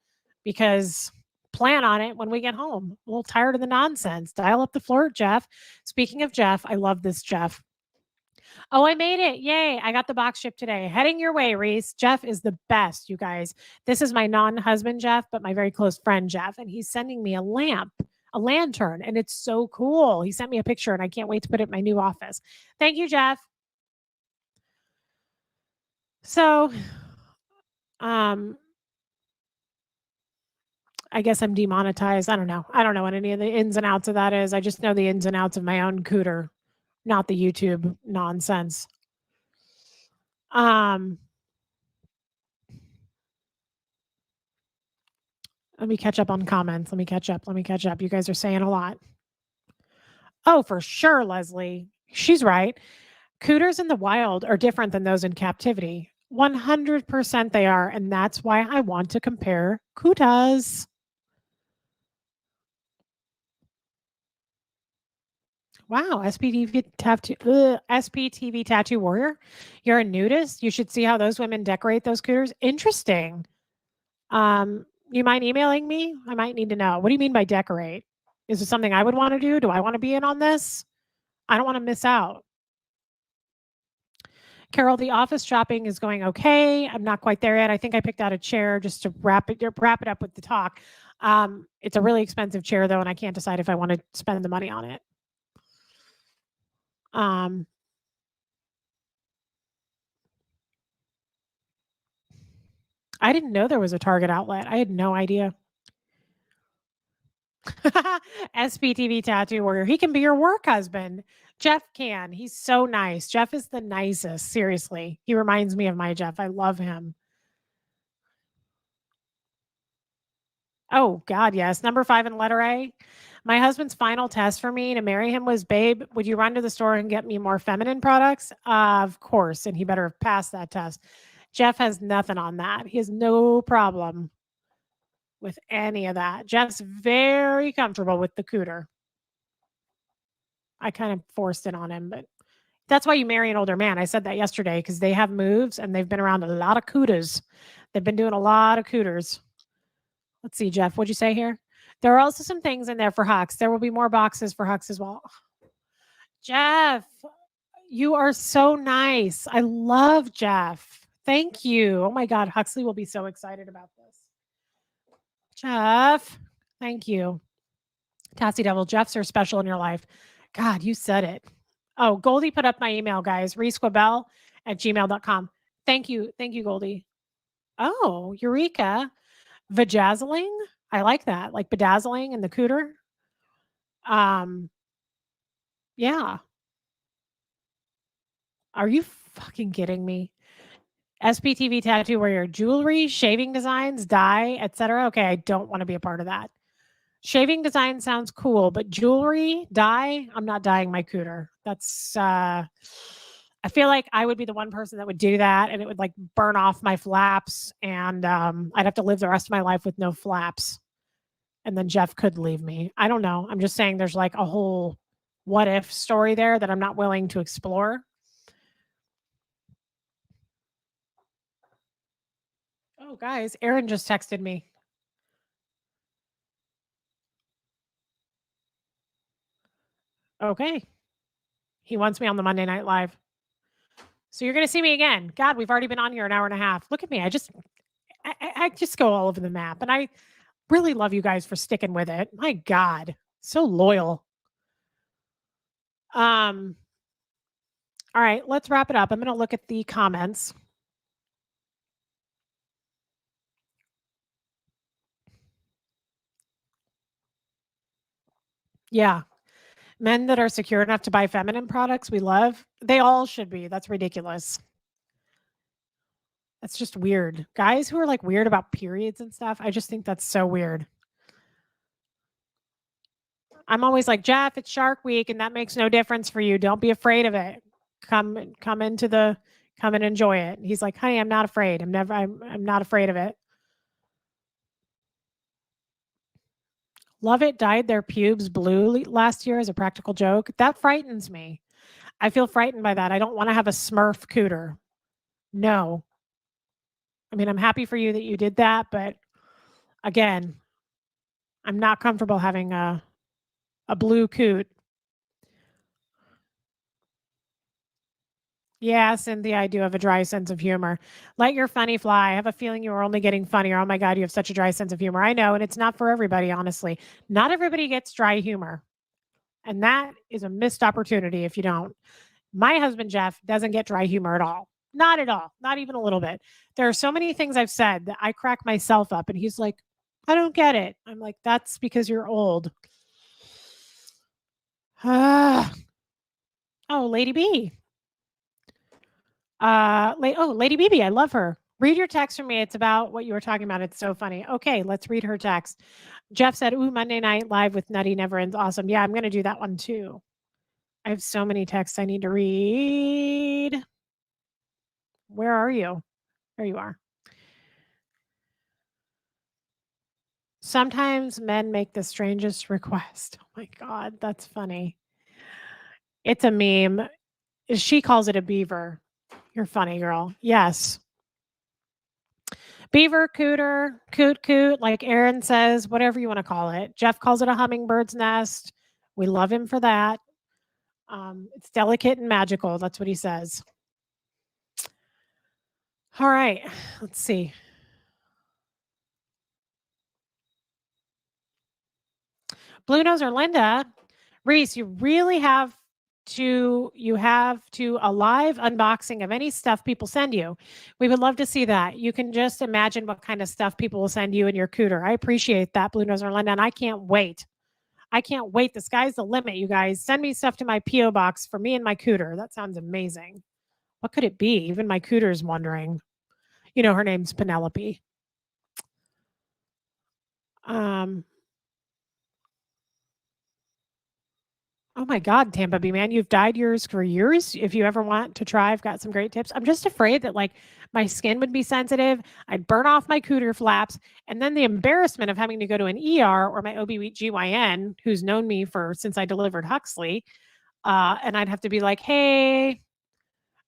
because plan on it when we get home. A little tired of the nonsense. Dial up the flirt, Jeff. Speaking of Jeff, I love this Jeff. Oh, I made it. Yay. I got the box shipped today. Heading your way, Reese. Jeff is the best, you guys. This is my non husband, Jeff, but my very close friend, Jeff. And he's sending me a lamp, a lantern, and it's so cool. He sent me a picture, and I can't wait to put it in my new office. Thank you, Jeff. So, um, I guess I'm demonetized. I don't know. I don't know what any of the ins and outs of that is. I just know the ins and outs of my own cooter, not the YouTube nonsense. Um, Let me catch up on comments. Let me catch up. Let me catch up. You guys are saying a lot. Oh, for sure, Leslie. She's right. Cooters in the wild are different than those in captivity. 100% they are. And that's why I want to compare kutas. Wow, SPTV tattoo warrior. You're a nudist. You should see how those women decorate those cooters. Interesting. You mind emailing me? I might need to know. What do you mean by decorate? Is it something I would want to do? Do I want to be in on this? I don't want to miss out. Carol, the office shopping is going okay. I'm not quite there yet. I think I picked out a chair just to wrap it up with the talk. It's a really expensive chair though, and I can't decide if I want to spend the money on it. Um, I didn't know there was a Target outlet. I had no idea. SPTV tattoo warrior. He can be your work husband. Jeff can. He's so nice. Jeff is the nicest. Seriously. He reminds me of my Jeff. I love him. Oh, God, yes. Number 5 in letter A. My husband's final test for me to marry him was, babe, would you run to the store and get me more feminine products? Of course. And he better have passed that test. Jeff has nothing on that. He has no problem with any of that. Jeff's very comfortable with the cooter. I kind of forced it on him, but that's why you marry an older man. I said that yesterday because they have moves and they've been around a lot of cooters. They've been doing a lot of cooters. Let's see, Jeff, what'd you say here? There are also some things in there for Hux. There will be more boxes for Hux as well. Jeff, you are so nice. I love Jeff. Thank you. Oh my God, Huxley will be so excited about this. Jeff, thank you. Tassie Devil, Jeffs are special in your life. God, you said it. Oh, Goldie put up my email, guys. reesquabell@gmail.com. Thank you. Thank you, Goldie. Oh, Eureka. Vajazzling. I like that. Like bedazzling and the cooter. Um, yeah. Are you fucking kidding me? SPTV tattoo warrior, jewelry, shaving designs, dye, etc. Okay, I don't want to be a part of that. Shaving design sounds cool, but jewelry, dye, I'm not dyeing my cooter. That's I feel like I would be the one person that would do that and it would like burn off my flaps and I'd have to live the rest of my life with no flaps. And then Jeff could leave me. I don't know. I'm just saying there's like a whole what if story there that I'm not willing to explore. Oh, guys, Aaron just texted me. Okay. He wants me on the Monday Night Live. So you're going to see me again. God, we've already been on here an hour and a half. Look at me. I just go all over the map. And I really love you guys for sticking with it. My God, so loyal. Um, all right, let's wrap it up. I'm going to look at the comments. Yeah. Men that are secure enough to buy feminine products we love, they all should be. That's ridiculous. That's just weird. Guys who are like weird about periods and stuff, I just think that's so weird. I'm always like, Jeff, it's Shark Week, and that makes no difference for you. Don't be afraid of it. Come and enjoy it. He's like, honey, I'm not afraid. I'm not afraid of it. Love It dyed their pubes blue last year as a practical joke. That frightens me. I feel frightened by that. I don't want to have a Smurf cooter. No. I mean, I'm happy for you that you did that, but again, I'm not comfortable having a blue coot. Yeah, Cynthia, I do have a dry sense of humor. Let your funny fly. I have a feeling you are only getting funnier. Oh my God, you have such a dry sense of humor. I know, and it's not for everybody, honestly. Not everybody gets dry humor. And that is a missed opportunity if you don't. My husband, Jeff, doesn't get dry humor at all. Not at all. Not even a little bit. There are so many things I've said that I crack myself up, and he's like, I don't get it. I'm like, that's because you're old. Ah. Oh, Lady B. Lady BB, I love her. Read your text for me. It's about what you were talking about. It's so funny. Okay, let's read her text. Jeff said, "Ooh, Monday Night Live with Nutty Never Ends. Awesome. Yeah, I'm going to do that one too." I have so many texts I need to read. Where are you? There you are. Sometimes men make the strangest request. Oh my God, that's funny. It's a meme. She calls it a beaver. You're funny, girl. Yes. Beaver, cooter, coot, like Aaron says, whatever you want to call it. Jeff calls it a hummingbird's nest. We love him for that. It's delicate and magical. That's what he says. All right. Let's see. Blue Nose or Linda. Reese, you have to a live unboxing of any stuff people send you. We would love to see that. You can just imagine what kind of stuff people will send you in your cooter. I appreciate that, Blue Nose or Linda, and I can't wait. I can't wait. The sky's the limit, you guys. Send me stuff to my P.O. box for me and my cooter. That sounds amazing. What could it be? Even my cooter's wondering. You know, her name's Penelope. Um, oh my God, Tampa Bay man, you've dyed yours for years. If you ever want to try, I've got some great tips. I'm just afraid that like my skin would be sensitive. I'd burn off my cooter flaps, and then the embarrassment of having to go to an ER or my OBGYN, who's known me for since I delivered Huxley, and I'd have to be like, hey,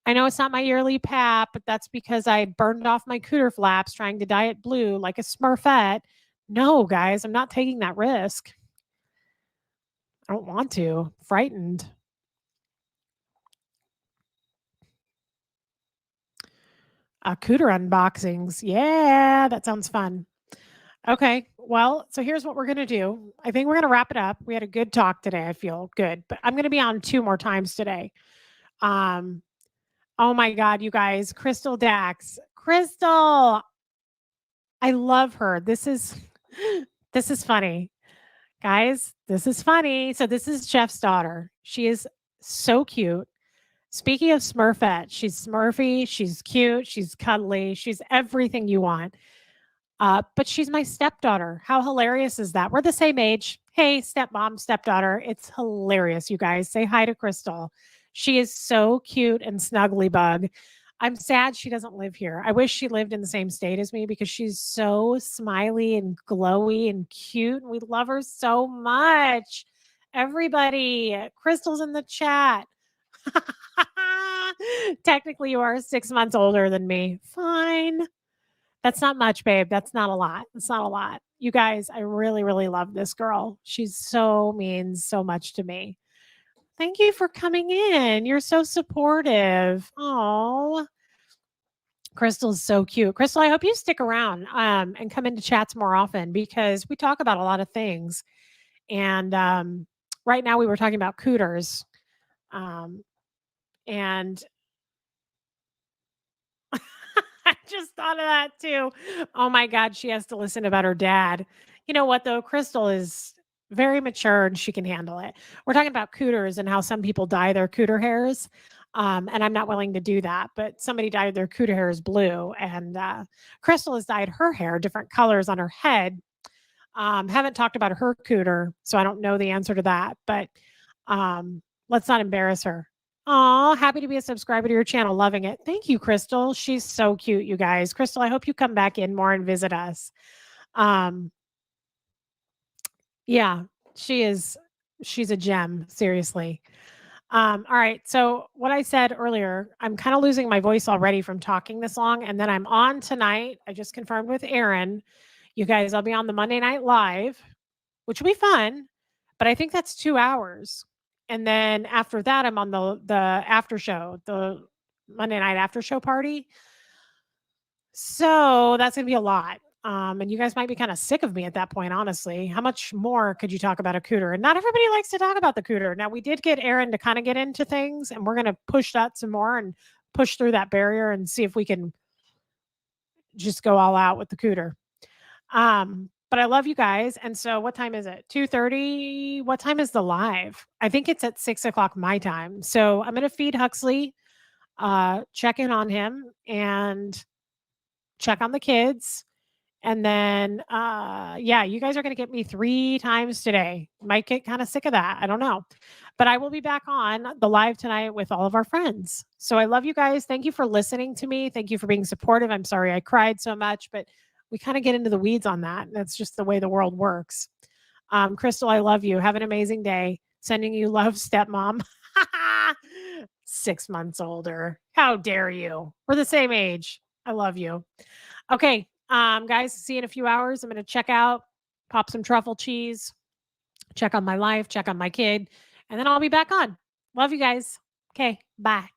I know it's not my yearly PAP, but that's because I burned off my cooter flaps trying to dye it blue like a Smurfette. No, guys, I'm not taking that risk. I don't want to. Frightened. Cooter unboxings. Yeah, that sounds fun. Okay. Well, so here's what we're going to do. I think we're going to wrap it up. We had a good talk today. I feel good, but I'm going to be on 2 more times today. Um, oh my God, you guys, Crystal Dax. Crystal, I love her. This is funny. Guys, this is funny. So this is Jeff's daughter. She is so cute. Speaking of Smurfette, she's Smurfy, she's cute, she's cuddly, she's everything you want. But she's my stepdaughter. How hilarious is that? We're the same age. Hey, stepmom, stepdaughter. It's hilarious, you guys. Say hi to Crystal. She is so cute and snuggly bug. I'm sad she doesn't live here. I wish she lived in the same state as me because she's so smiley and glowy and cute. And we love her so much. Everybody, Crystal's in the chat. Technically, you are 6 months older than me. Fine. That's not much, babe. That's not a lot. It's not a lot. You guys, I really, really love this girl. She's so means so much to me. Thank you for coming in. You're so supportive. Oh, Crystal's so cute. Crystal, I hope you stick around and come into chats more often because we talk about a lot of things. And right now we were talking about cooters. And I just thought of that too. Oh my God, she has to listen about her dad. You know what though? Crystal is very mature and she can handle it. We're talking about cooters and how some people dye their cooter hairs. And I'm not willing to do that, but somebody dyed their cooter hairs blue, and Crystal has dyed her hair different colors on her head. Haven't talked about her cooter, so I don't know the answer to that, but let's not embarrass her. Aw, happy to be a subscriber to your channel. Loving it. Thank you, Crystal. She's so cute, you guys. Crystal, I hope you come back in more and visit us. Um, yeah, she is. She's a gem, seriously. All right. So what I said earlier, I'm kind of losing my voice already from talking this long. And then I'm on tonight. I just confirmed with Aaron. You guys, I'll be on the Monday Night Live, which will be fun, but I think that's 2 hours. And then after that, I'm on the after show, the Monday night after show party. So that's gonna be a lot. And you guys might be kind of sick of me at that point, honestly. How much more could you talk about a cooter? And not everybody likes to talk about the cooter. Now we did get Aaron to kind of get into things, and we're gonna push that some more and push through that barrier and see if we can just go all out with the cooter. But I love you guys. And so what time is it? 2:30. What time is the live? I think it's at 6 o'clock my time. So I'm gonna feed Huxley, check in on him and check on the kids. And then yeah, you guys are gonna get me 3 times today. Might get kind of sick of that. I don't know. But I will be back on the live tonight with all of our friends. So I love you guys. Thank you for listening to me. Thank you for being supportive. I'm sorry I cried so much, but we kind of get into the weeds on that. That's just the way the world works. Crystal, I love you. Have an amazing day. Sending you love, stepmom. 6 months older. How dare you? We're the same age. I love you. Okay, guys, see you in a few hours. I'm going to check out, pop some truffle cheese, check on my life, check on my kid, and then I'll be back on. Love you guys. Okay, bye.